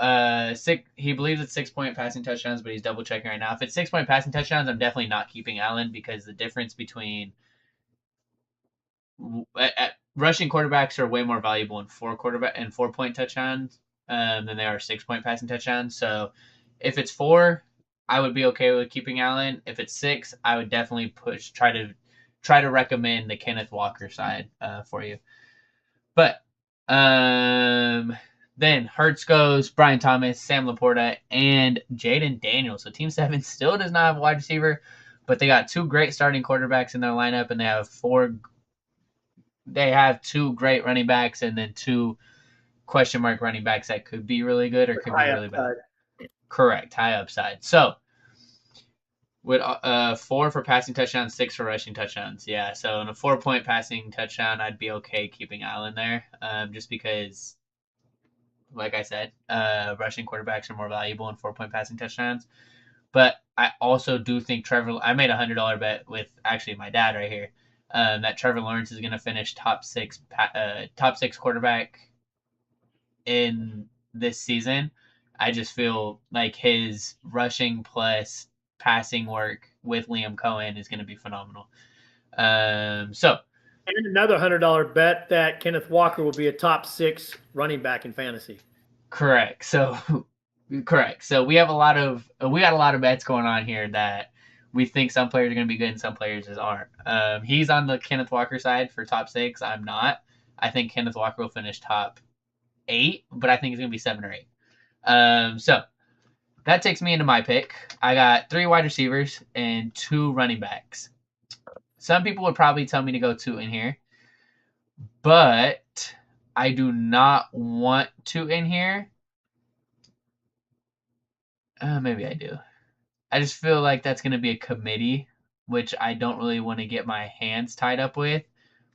he believes it's 6-point passing touchdowns, but he's double checking right now. If it's 6-point passing touchdowns, I'm definitely not keeping Allen, because the difference between rushing quarterbacks are way more valuable in 4-point touchdowns than they are 6-point passing touchdowns. So if it's 4, I would be okay with keeping Allen. If it's 6, I would definitely try to recommend the Kenneth Walker side for you. But then Hurts goes, Brian Thomas, Sam Laporta, and Jaden Daniels. So Team 7 still does not have a wide receiver, but they got 2 great starting quarterbacks in their lineup, and they have 2 great running backs, and then 2 question mark running backs that could be really good or could be really bad. Correct, high upside. So with 4 for passing touchdowns, 6 for rushing touchdowns. Yeah, so in a 4-point passing touchdown, I'd be okay keeping Allen there, just because, like I said, rushing quarterbacks are more valuable in 4-point passing touchdowns. But I also do think I made a $100 bet with actually my dad right here, that Trevor Lawrence is going to finish top 6 quarterback in this season. I just feel like his rushing plus passing work with Liam Cohen is going to be phenomenal. So, and another $100 bet that Kenneth Walker will be a top 6 running back in fantasy. Correct. So we have a lot of bets going on here that we think some players are going to be good and some players just aren't. He's on the Kenneth Walker side for top 6. I'm not. I think Kenneth Walker will finish top 8, but I think it's going to be 7 or 8. So that takes me into my pick. I got 3 wide receivers and 2 running backs. Some people would probably tell me to go 2 in here, but I do not want 2 in here. Maybe I do. I just feel like that's going to be a committee, which I don't really want to get my hands tied up with.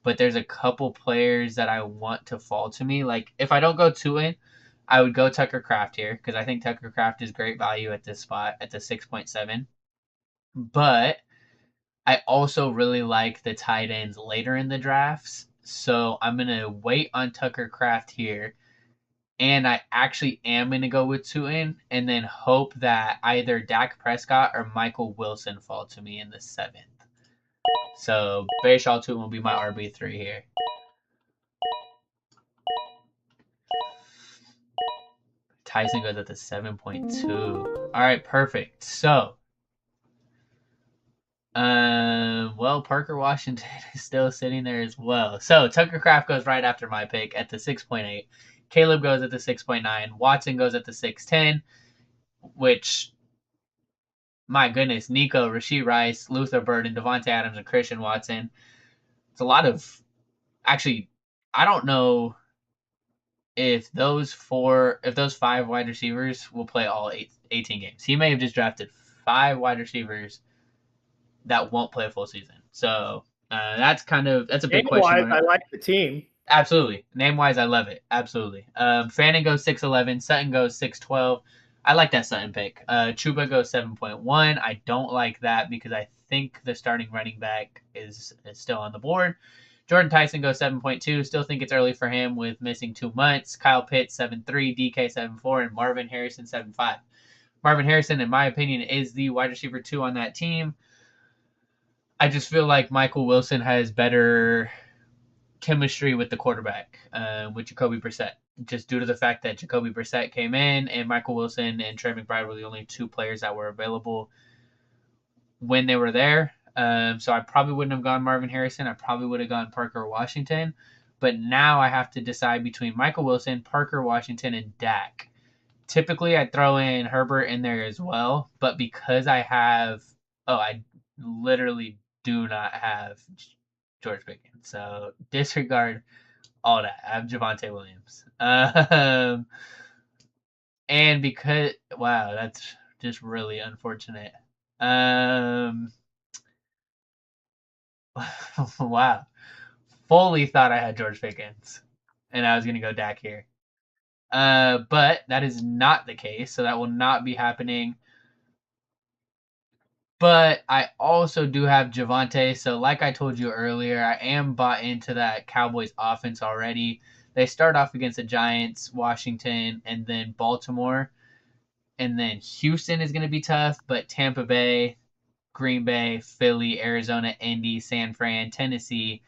But there's a couple players that I want to fall to me. Like, if I don't go 2 in, I would go Tucker Kraft here, because I think Tucker Kraft is great value at this spot at the 6.7. But I also really like the tight ends later in the drafts. So I'm going to wait on Tucker Kraft here. And I actually am going to go with 2 in, and then hope that either Dak Prescott or Michael Wilson fall to me in the 7th. So Bayshaw 2 will be my RB3 here. Tyson goes at the 7.2. All right, perfect. So, Parker Washington is still sitting there as well. So Tucker Kraft goes right after my pick at the 6.8. Caleb goes at the 6.9. Watson goes at the 6.10, which, my goodness, Nico, Rashee Rice, Luther Burden, Devontae Adams, and Christian Watson. It's a lot of, actually, I don't know if those 5 wide receivers will play all 18 games. He may have just drafted 5 wide receivers that won't play a full season. So that's a big question. I like the team. Absolutely. Name-wise, I love it. Absolutely. Fanning goes 6'11". Sutton goes 6'12". I like that Sutton pick. Chuba goes 7.1. I don't like that because I think the starting running back is still on the board. Jordan Tyson goes 7.2. Still think it's early for him with missing 2 months. Kyle Pitts 7.3. DK 7.4. And Marvin Harrison 7.5. Marvin Harrison, in my opinion, is the wide receiver 2 on that team. I just feel like Michael Wilson has better chemistry with the quarterback, with Jacoby Brissett. just due to the fact that Jacoby Brissett came in and Michael Wilson and Trey McBride were the only two players that were available when they were there. So I probably wouldn't have gone Marvin Harrison. I probably would have gone Parker Washington. But now I have to decide between Michael Wilson, Parker Washington, and Dak. Typically, I'd throw in Herbert in there as well. But because I literally do not have George Pickens. So disregard all that. I have Javonte Williams. And because, wow, that's just really unfortunate. Wow. Fully thought I had George Pickens, and I was going to go Dak here. But that is not the case, so that will not be happening. But I also do have Javonte, so like I told you earlier, I am bought into that Cowboys offense already. They start off against the Giants, Washington, and then Baltimore. And then Houston is going to be tough, but Tampa Bay, Green Bay, Philly, Arizona, Indy, San Fran, Tennessee.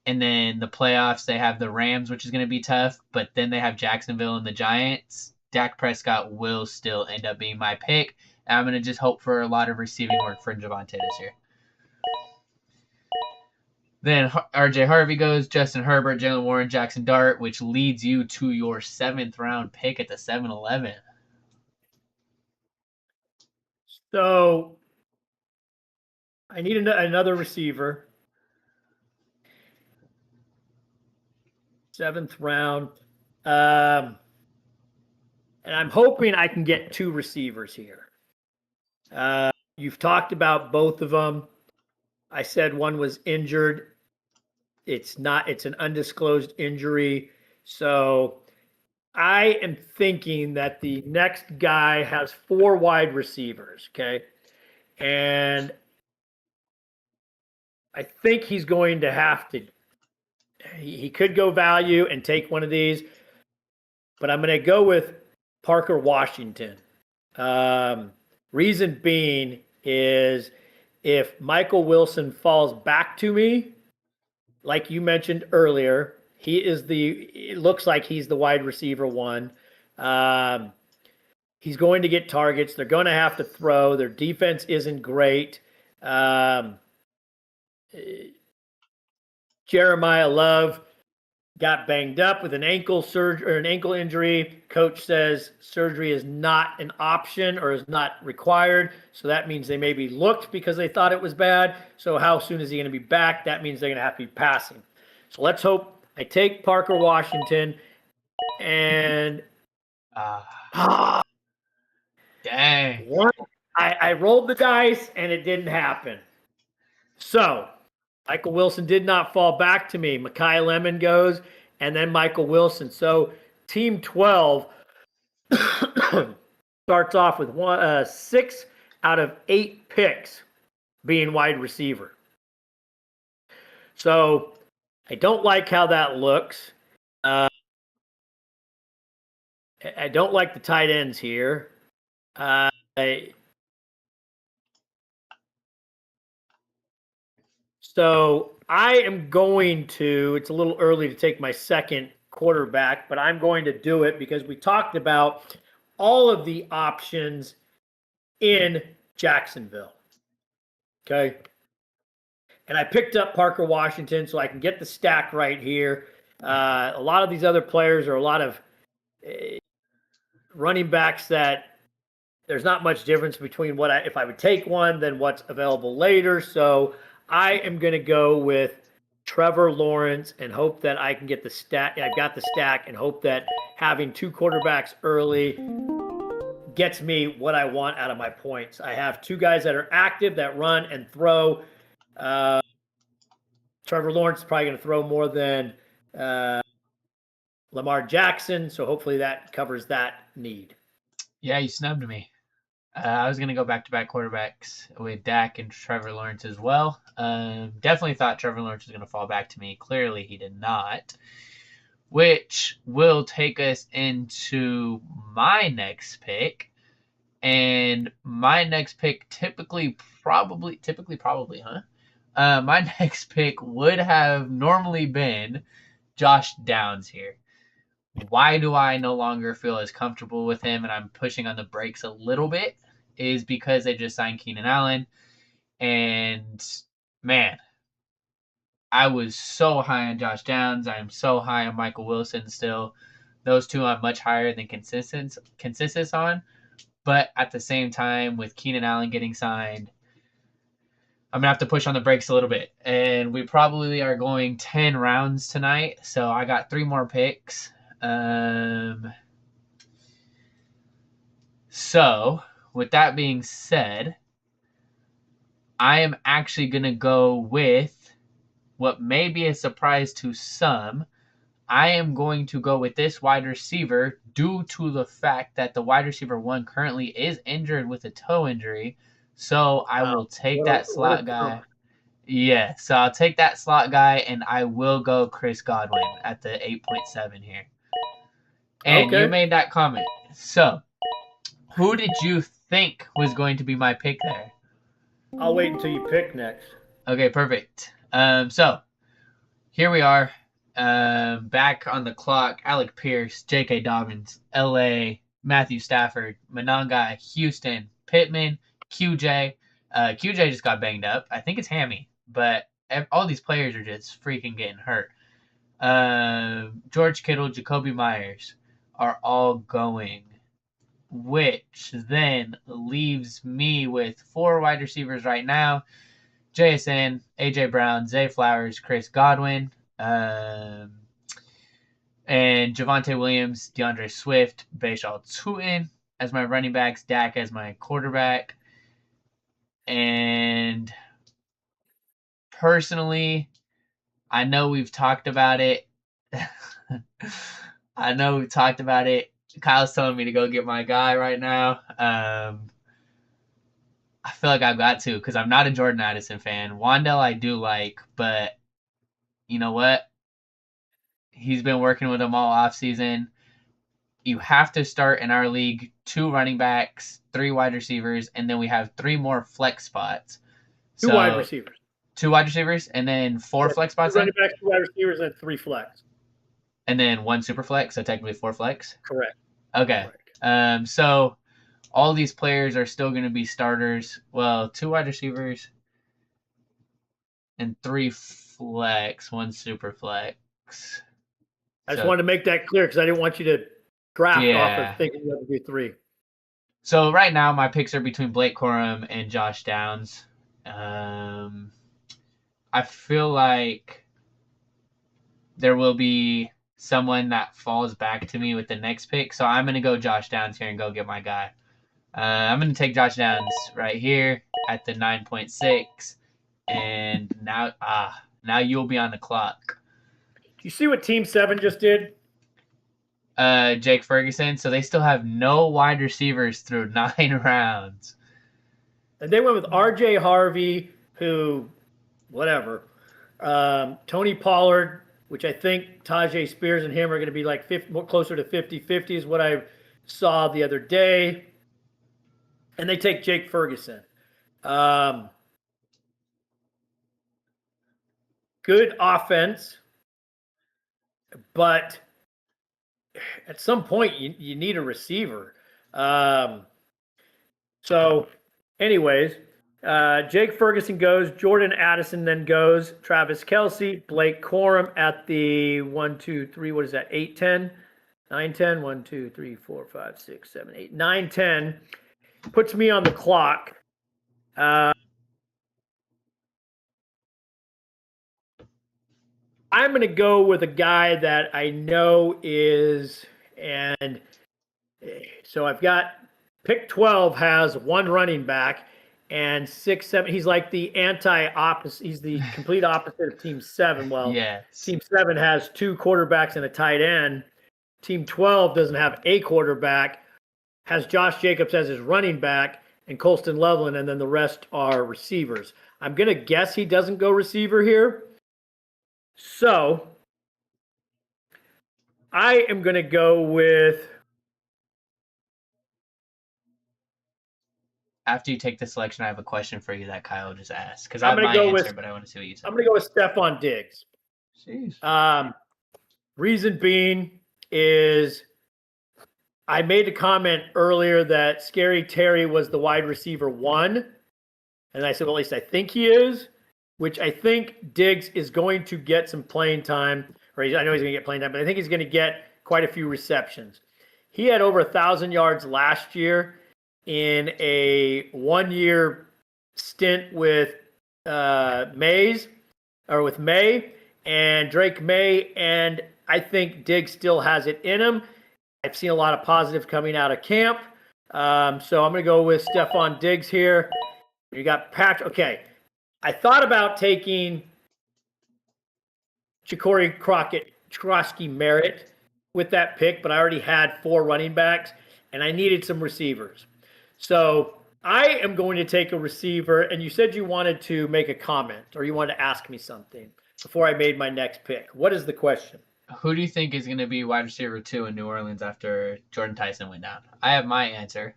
And then the playoffs, they have the Rams, which is going to be tough. But then they have Jacksonville and the Giants. Dak Prescott will still end up being my pick. And I'm going to just hope for a lot of receiving work for Javonte this year. Then RJ Harvey goes, Justin Herbert, Jalen Warren, Jackson Dart, which leads you to your 7th round pick at the 7-11. So I need another receiver. 7th round. And I'm hoping I can get 2 receivers here. You've talked about both of them. I said one was injured. It's an undisclosed injury. So I am thinking that the next guy has 4 wide receivers, okay? And I think he's going to have to, he could go value and take one of these, but I'm going to go with Parker Washington. Reason being is if Michael Wilson falls back to me, like you mentioned earlier, it looks like he's the wide receiver 1. He's going to get targets. They're going to have to throw. Their defense isn't great. Jeremiah Love got banged up with an ankle injury. Coach says surgery is not an option or is not required. So that means they maybe looked because they thought it was bad. So how soon is he going to be back? That means they're going to have to be passing. So let's hope I take Parker Washington and dang. I rolled the dice and it didn't happen. So Michael Wilson did not fall back to me. Mekhi Lemon goes, and then Michael Wilson. So Team 12 starts off with 6 out of 8 picks being wide receiver. So I don't like how that looks. I don't like the tight ends here. So I am going to, it's a little early to take my second quarterback, but I'm going to do it because we talked about all of the options in Jacksonville. Okay. And I picked up Parker Washington so I can get the stack right here. A lot of these other players are a lot of running backs that there's not much difference between if I would take one than what's available later. So I am going to go with Trevor Lawrence and hope that I can get the stack. I've got the stack and hope that having 2 quarterbacks early gets me what I want out of my points. I have 2 guys that are active that run and throw. Trevor Lawrence is probably going to throw more than Lamar Jackson, so hopefully that covers that need. Yeah, you snubbed me. I was going to go back-to-back quarterbacks with Dak and Trevor Lawrence as well. Definitely thought Trevor Lawrence was going to fall back to me. Clearly, he did not. Which will take us into my next pick. And my next pick typically, probably, huh? My next pick would have normally been Josh Downs here. why do I no longer feel as comfortable with him and I'm pushing on the brakes a little bit is because they just signed Keenan Allen. And man, I was so high on Josh Downs. I am so high on Michael Wilson still. Those two I'm much higher than consensus on. But at the same time, with Keenan Allen getting signed, I'm gonna have to push on the brakes a little bit. And we probably are going 10 rounds tonight. So I got 3 more picks. So with that being said, I am actually gonna go with what may be a surprise to some. I am going to go with this wide receiver due to the fact that the wide receiver 1 currently is injured with a toe injury. So I will take that slot guy. Yeah, so I'll take that slot guy, and I will go Chris Godwin at the 8.7 here. And you made that comment. So, who did you think was going to be my pick there? I'll wait until you pick next. Okay, perfect. So, here we are. Back on the clock. Alec Pierce, J.K. Dobbins, L.A., Matthew Stafford, Monangai, Houston, Pittman, QJ. QJ just got banged up. I think it's hammy, but all these players are just freaking getting hurt. George Kittle, Jacoby Myers are all going, which then leaves me with 4 wide receivers right now. JSN, AJ Brown, Zay Flowers, Chris Godwin, and Javonte Williams, DeAndre Swift, Bashal Tutin as my running backs, Dak as my quarterback. And personally, I know we've talked about it. Kyle's telling me to go get my guy right now. I feel like I've got to because I'm not a Jordan Addison fan. Wan'Dale I do like, but you know what? He's been working with him all offseason. You have to start in our league 2 running backs, 3 wide receivers, and then we have 3 more flex spots. 2 wide receivers. 2 wide receivers, and then 4 flex spots. 2 running backs, 2 wide receivers, and 3 flex. And then 1 super flex, so technically 4 flex? Correct. Okay. Correct. So all these players are still going to be starters. Well, 2 wide receivers and 3 flex, 1 super flex. I just wanted to make that clear because I didn't want you to draft off of thinking you have to do 3. So right now my picks are between Blake Corum and Josh Downs. I feel like there will be someone that falls back to me with the next pick. So I'm going to go Josh Downs here and go get my guy. I'm going to take Josh Downs right here at the 9.6. And now you'll be on the clock. Do you see what Team 7 just did? Jake Ferguson. So they still have no wide receivers through 9 rounds. And they went with R.J. Harvey, who, whatever. Tony Pollard, which I think Tajay Spears and him are going to be like more closer to 50-50 is what I saw the other day. And they take Jake Ferguson. Good offense, but at some point you need a receiver. So anyways, Jake Ferguson goes, Jordan Addison then goes, Travis Kelce, Blake Corum at the 1, 2, 3, what is that, 8, 10? 9, 10, 1, 2, 3, 4, 5, 6, 7, 8, 9, 10. Puts me on the clock. I'm going to go with a guy that I know is, and so I've got pick 12 has 1 running back and 6, 7. He's like the anti-opposite. He's the complete opposite of Team 7. Well, yes. Team 7 has 2 quarterbacks and a tight end. Team 12 doesn't have a quarterback, has Josh Jacobs as his running back and Colston Loveland, and then the rest are receivers. I'm going to guess he doesn't go receiver here. So I am going to go with. After you take the selection, I have a question for you that Kyle just asked. Because I have my answer, but I want to see what you say. I'm going to go with Stephon Diggs. Jeez. Reason being, is I made a comment earlier that Scary Terry was the wide receiver 1. And I said, well, at least I think he is, which I think Diggs is going to get some playing time. Or I know he's going to get playing time, but I think he's going to get quite a few receptions. He had over 1,000 yards last year in a 1-year stint with May and Drake May. And I think Diggs still has it in him. I've seen a lot of positive coming out of camp. So I'm going to go with Stephon Diggs here. You got Patrick. Okay. I thought about taking Ja'Cory Krosky Merritt with that pick, but I already had 4 running backs and I needed some receivers. So I am going to take a receiver, and you said you wanted to make a comment or you wanted to ask me something before I made my next pick. What is the question? Who do you think is going to be wide receiver 2 in New Orleans after Jordan Tyson went down? I have my answer.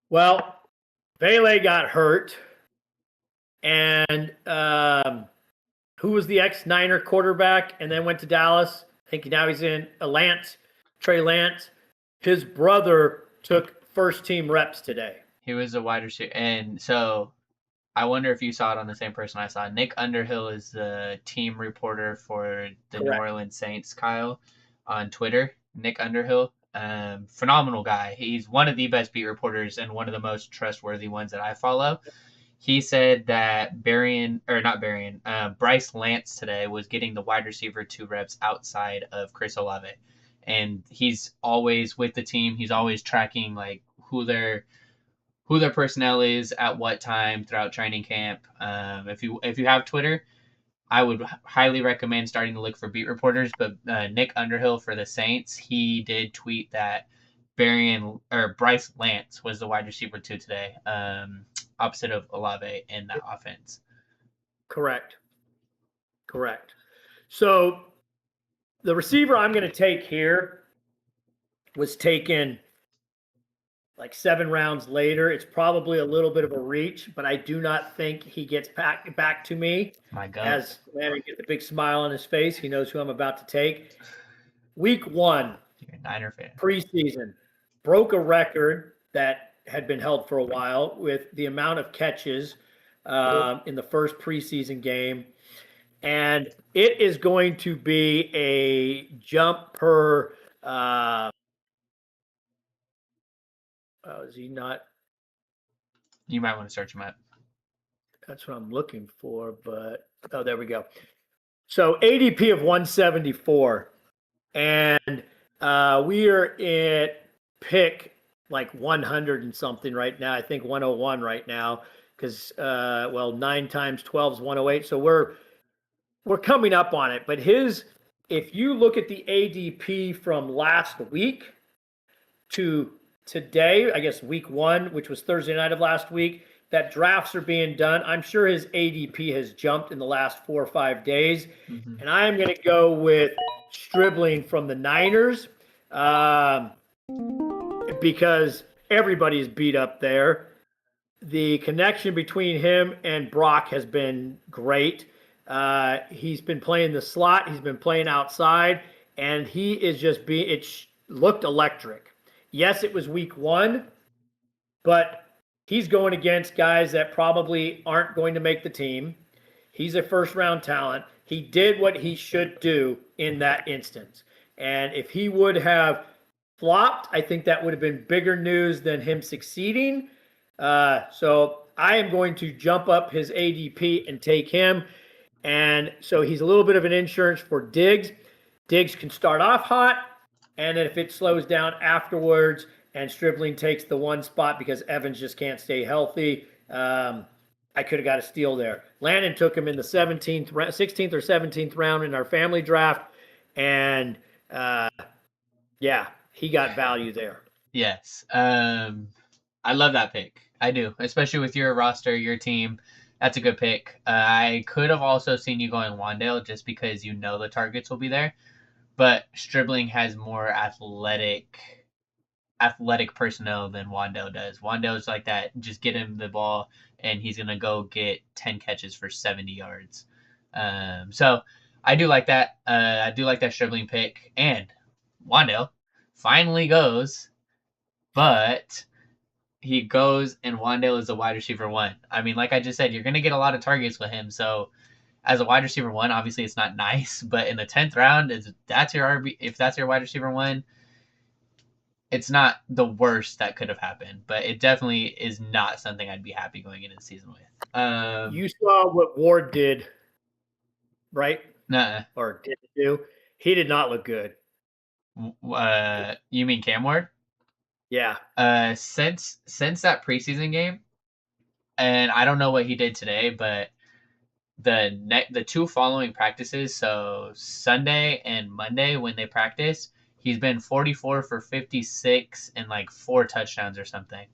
Well, Vele got hurt, and who was the ex-Niner quarterback and then went to Dallas? I think now he's in Trey Lance. His brother took first-team reps today. He was a wide receiver. And so I wonder if you saw it on the same person I saw. Nick Underhill is the team reporter for the Correct. New Orleans Saints, Kyle, on Twitter. Nick Underhill, phenomenal guy. He's one of the best beat reporters and one of the most trustworthy ones that I follow. He said that Bryce Lance today was getting the wide receiver 2 reps outside of Chris Olave. And he's always with the team. He's always tracking like who their personnel is at what time throughout training camp. If you have Twitter, I would highly recommend starting to look for beat reporters. But Nick Underhill for the Saints, he did tweet that Bryce Lance was the wide receiver 2 today, opposite of Olave in that offense. Correct. So the receiver I'm going to take here was taken like 7 rounds later. It's probably a little bit of a reach, but I do not think he gets back to me. My God. As Larry gets a big smile on his face. He knows who I'm about to take. Week 1, you're a Niner fan. Preseason, broke a record that had been held for a while with the amount of catches in the first preseason game. And it is going to be a jump per is he not? You might want to search him up. That's what I'm looking for, but there we go. So ADP of 174, and we are at pick like 100 and something right now. I think 101 right now because 9 times 12 is 108. So we're coming up on it. But if you look at the ADP from last week to today, I guess week 1, which was Thursday night of last week, that drafts are being done. I'm sure his ADP has jumped in the last 4 or 5 days. Mm-hmm. And I am going to go with Stribling from the Niners because everybody's beat up there. The connection between him and Brock has been great. He's been playing the slot. He's been playing outside. And he is just it looked electric. Yes, it was week 1, but he's going against guys that probably aren't going to make the team. He's a first-round talent. He did what he should do in that instance. And if he would have flopped, I think that would have been bigger news than him succeeding. So I am going to jump up his ADP and take him. And so he's a little bit of an insurance for Diggs. Diggs can start off hot. And then if it slows down afterwards and Stribling takes the 1 spot because Evans just can't stay healthy, I could have got a steal there. Landon took him in the 16th or 17th round in our family draft. And, he got value there. Yes. I love that pick. I do, especially with your roster, your team. That's a good pick. I could have also seen you going Wan'Dale just because you know the targets will be there. But Stribling has more athletic personnel than Wan'Dale does. Wan'Dale's like that. Just get him the ball, and he's going to go get 10 catches for 70 yards. So I do like that. I do like that Stribling pick. And Wandale finally goes, but he goes and Wandale is a wide receiver one. I mean, like I just said, you're going to get a lot of targets with him. So as a wide receiver one, obviously it's not nice, but in the 10th round, that's your RB. If that's your wide receiver one, it's not the worst that could have happened, but it definitely is not something I'd be happy going into the season with. You saw what Ward did, right? Nah. Or didn't do. He did not look good. You mean Cam Ward? Yeah. Since that preseason game, and I don't know what he did today, but the two following practices, so Sunday and Monday when they practice, he's been 44 for 56 and like 4 touchdowns or something.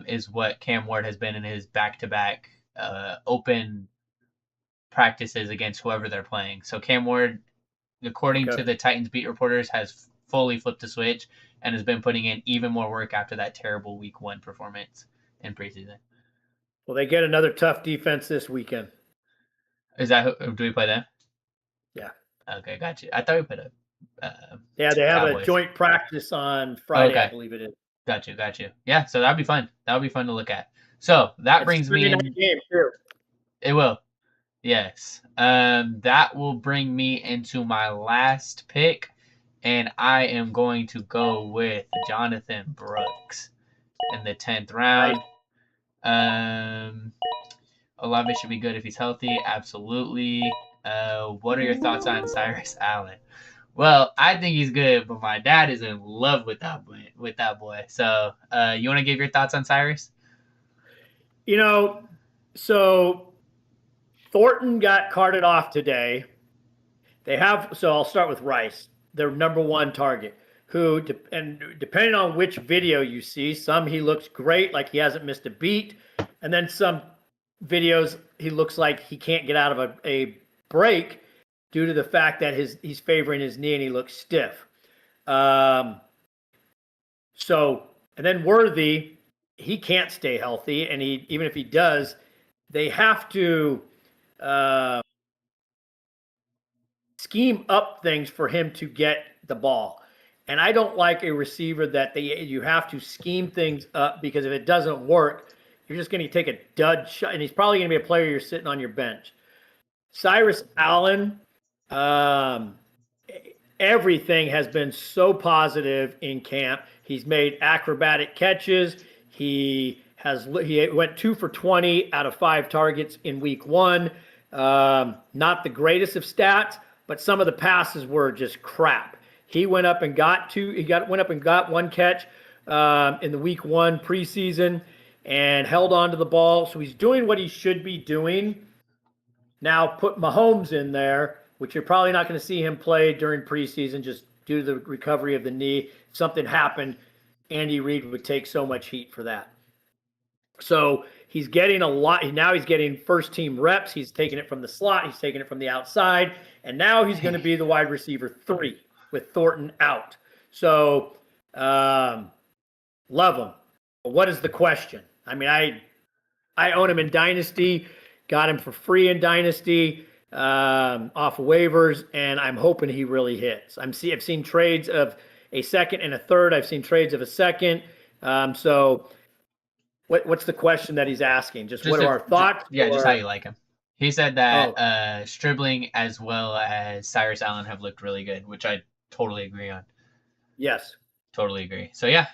Is what Cam Ward has been in his back-to-back open practices against whoever they're playing. So Cam Ward, according to the Titans beat reporters, has fully flipped the switch and has been putting in even more work after that terrible week 1 performance in preseason. Well, they get another tough defense this weekend. Is that who? Do we play them? Yeah. Okay, got you. I thought we put a. Yeah, they have Cowboys. a joint practice on Friday, I believe it is. Got you. Yeah, so that'd be fun. That would be fun to look at. So that brings me in. Game too. It will. Yes. That will bring me into my last pick, and I am going to go with Jonathan Brooks in the 10th round. Olave should be good if he's healthy. Absolutely. What are your thoughts on Cyrus Allen? Well, I think he's good, but my dad is in love with that boy. So, you want to give your thoughts on Cyrus? So Thornton got carted off today. So I'll start with Rice, their number one target, who, and depending on which video you see, some he looks great, like he hasn't missed a beat. And then some videos, he looks like he can't get out of a break due to the fact that he's favoring his knee and he looks stiff. And then Worthy, he can't stay healthy, and even if he does, they have to scheme up things for him to get the ball. And I don't like a receiver that you have to scheme things up, because if it doesn't work, you're just going to take a dud shot, and he's probably going to be a player you're sitting on your bench. Cyrus Allen, everything has been so positive in camp. He's made acrobatic catches. He went 2 for 20 out of 5 targets in week 1. Not the greatest of stats, but some of the passes were just crap. He went up and got 1 catch in the week 1 preseason and held on to the ball. So he's doing what he should be doing. Now put Mahomes in there, which you're probably not going to see him play during preseason just due to the recovery of the knee. If something happened, Andy Reid would take so much heat for that. So he's getting a lot. Now he's getting first-team reps. He's taking it from the slot. He's taking it from the outside. And now he's going to be the wide receiver 3 with Thornton out. So love him. But what is the question? I mean, I own him in Dynasty. Got him for free in Dynasty off of waivers, and I'm hoping he really hits. I've seen trades of a second and a third. I've seen trades of a second. So what's the question that he's asking? Just what are our thoughts? Just how you like him. He said that Stribling as well as Cyrus Allen have looked really good, which I totally agree on. Yes. Totally agree. So, yeah.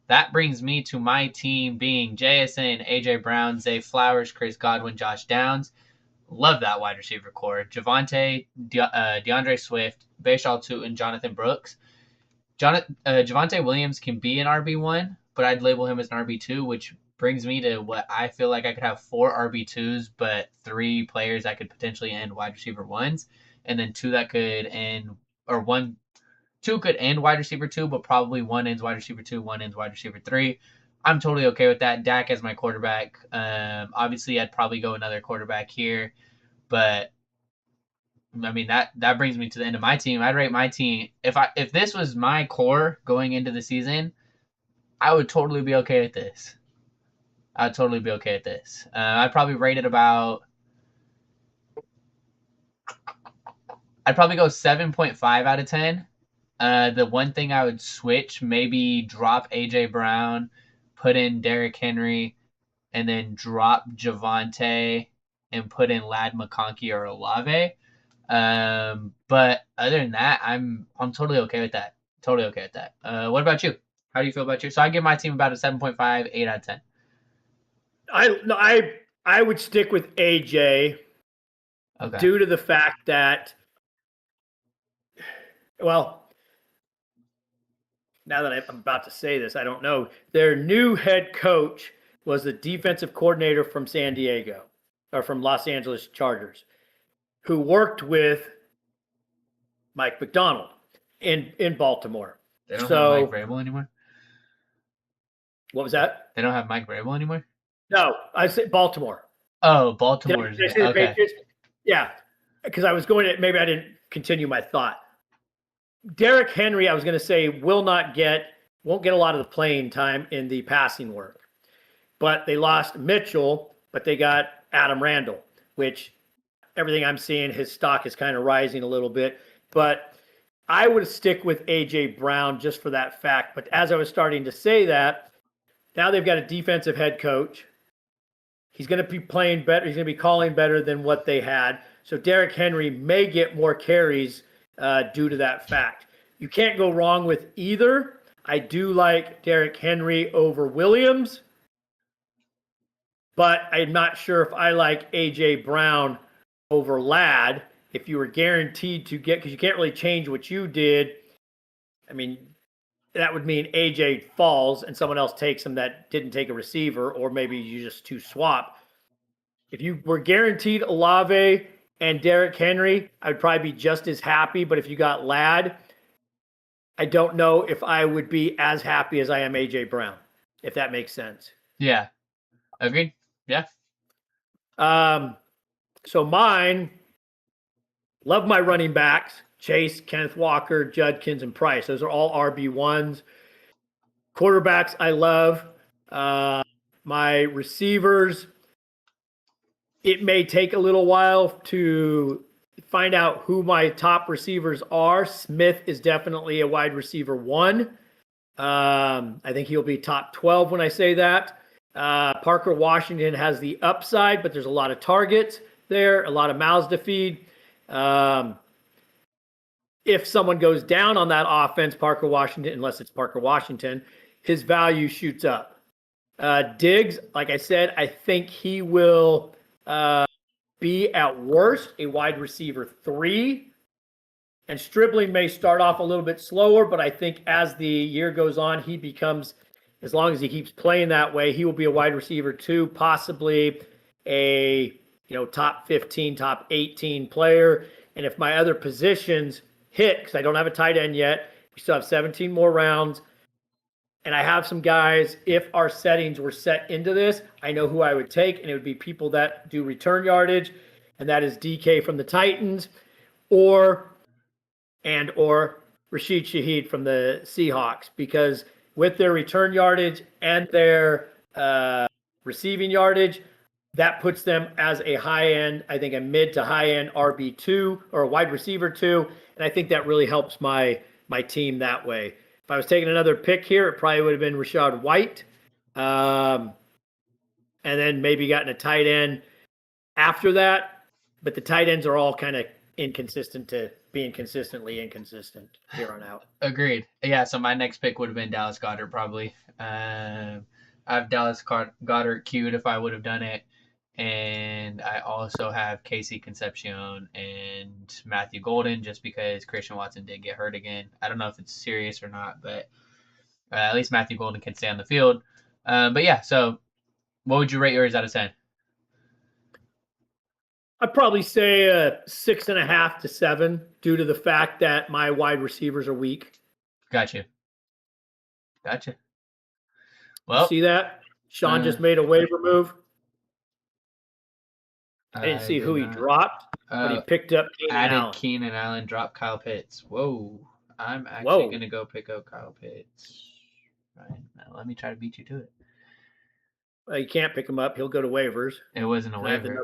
That brings me to my team being JSN, A.J. Brown, Zay Flowers, Chris Godwin, Josh Downs. Love that wide receiver core. Javonte, DeAndre Swift, Bashal Tutin, Jonathan Brooks. Javonte Williams can be an RB1, but I'd label him as an RB2, which brings me to what I feel like I could have 4 RB2s, but 3 players that could potentially end wide receiver 1s, and then 2 that could end, or 2 could end wide receiver 2, but probably 1 ends wide receiver 2, 1 ends wide receiver 3. I'm totally okay with that. Dak as my quarterback. Obviously, I'd probably go another quarterback here, but I mean that brings me to the end of my team. I'd rate my team, if this was my core going into the season, I would totally be okay with this. I'd probably rate it about I'd probably go 7.5 out of 10. The one thing I would switch, maybe drop AJ Brown, put in Derrick Henry, and then drop Javonte and put in Lad McConkey or Olave. But other than that, I'm totally okay with that. Totally okay with that. What about you? How do you feel about you? So I give my team about a 7.5, 8 out of 10. I would stick with AJ due to the fact that, well, now that I'm about to say this, I don't know. Their new head coach was the defensive coordinator from San Diego or from Los Angeles Chargers, who worked with Mike Macdonald in Baltimore. They don't have Mike Vrabel anymore? What was that? They don't have Mike Vrabel anymore? No, I said Baltimore. Oh, Baltimore. Okay. Yeah, because I was going to, maybe I didn't continue my thought. Derrick Henry, I was going to say, won't get a lot of the playing time in the passing work. But they lost Mitchell, but they got Adam Randall, which everything I'm seeing, his stock is kind of rising a little bit. But I would stick with A.J. Brown just for that fact. But as I was starting to say that, now they've got a defensive head coach. He's going to be playing better. He's going to be calling better than what they had. So Derrick Henry may get more carries due to that fact. You can't go wrong with either. I do like Derrick Henry over Williams, but I'm not sure if I like A.J. Brown over Ladd. If you were guaranteed to get, because you can't really change what you did, I mean, that would mean AJ falls and someone else takes him that didn't take a receiver, or maybe you just two swap. If you were guaranteed Olave and Derrick Henry, I would probably be just as happy. But if you got Ladd, I don't know if I would be as happy as I am AJ Brown, if that makes sense. Yeah. Agreed. Yeah. So mine, love my running backs. Chase, Kenneth Walker, Judkins, and Price. Those are all RB1s. Quarterbacks, I love. My receivers, it may take a little while to find out who my top receivers are. Smith is definitely a wide receiver 1. I think he'll be top 12 when I say that. Parker Washington has the upside, but there's a lot of targets there, a lot of mouths to feed. If someone goes down on that offense, Parker Washington, unless it's Parker Washington, his value shoots up. Diggs, like I said, I think he will be at worst a wide receiver 3. And Stribling may start off a little bit slower, but I think as the year goes on, he becomes, as long as he keeps playing that way, he will be a wide receiver 2, possibly a top 15, top 18 player. And if my other positions hit, because I don't have a tight end yet, we still have 17 more rounds. And I have some guys, if our settings were set into this, I know who I would take, and it would be people that do return yardage, and that is DK from the Titans, or Rashid Shaheed from the Seahawks, because with their return yardage and their receiving yardage, that puts them as a high-end, I think a mid to high-end RB2 or a wide receiver 2, and I think that really helps my team that way. If I was taking another pick here, it probably would have been Rachaad White, and then maybe gotten a tight end after that. But the tight ends are all kind of inconsistent to being consistently inconsistent here on out. Agreed. Yeah, so my next pick would have been Dallas Goedert probably. I have Dallas Goedert queued if I would have done it. And I also have Casey Concepcion and Matthew Golden just because Christian Watson did get hurt again. I don't know if it's serious or not, but at least Matthew Golden can stay on the field. But yeah, so what would you rate yours out of 10? I'd probably say 6.5 to 7 due to the fact that my wide receivers are weak. Gotcha. Well, see that? Sean just made a waiver move. I didn't see who he dropped, but he picked up Keenan Allen, dropped Kyle Pitts. Whoa. I'm actually going to go pick up Kyle Pitts. Right now, let me try to beat you to it. Well, you can't pick him up. He'll go to waivers. It wasn't a waiver.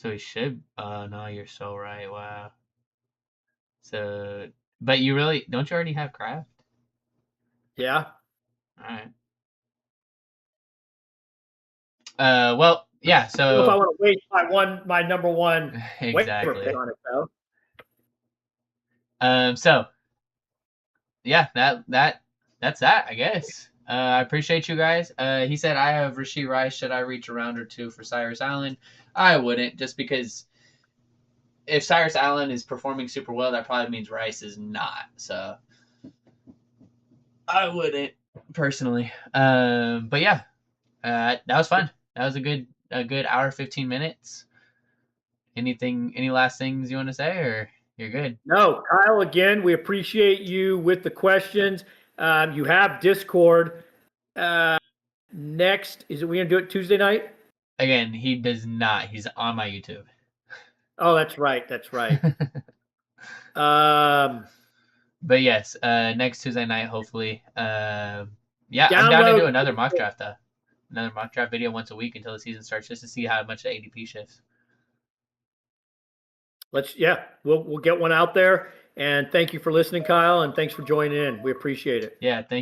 So he should. No, you're so right. Wow. So, but you really don't you already have Kraft? Yeah. All right. Well, yeah. I don't know if I So want to waste my number one waiver pick exactly. on it though. So yeah, that's that, I guess. I appreciate you guys. He said I have Rashee Rice. Should I reach a round or two for Cyrus Allen? I wouldn't, just because if Cyrus Allen is performing super well, that probably means Rice is not. So I wouldn't personally. But yeah, that was fun. That was a good hour 15 minutes. Any last things you want to say, or you're good? No, Kyle, again, we appreciate you with the questions. You have Discord. Next, is it we gonna do it Tuesday night? Again, he does not. He's on my YouTube. Oh, that's right. That's right. Um, But yes, next Tuesday night, hopefully. Yeah, I'm down to do another mock draft though. Another mock draft video once a week until the season starts, just to see how much the ADP shifts. We'll get one out there. And thank you for listening, Kyle, and thanks for joining in. We appreciate it. Yeah, thank you.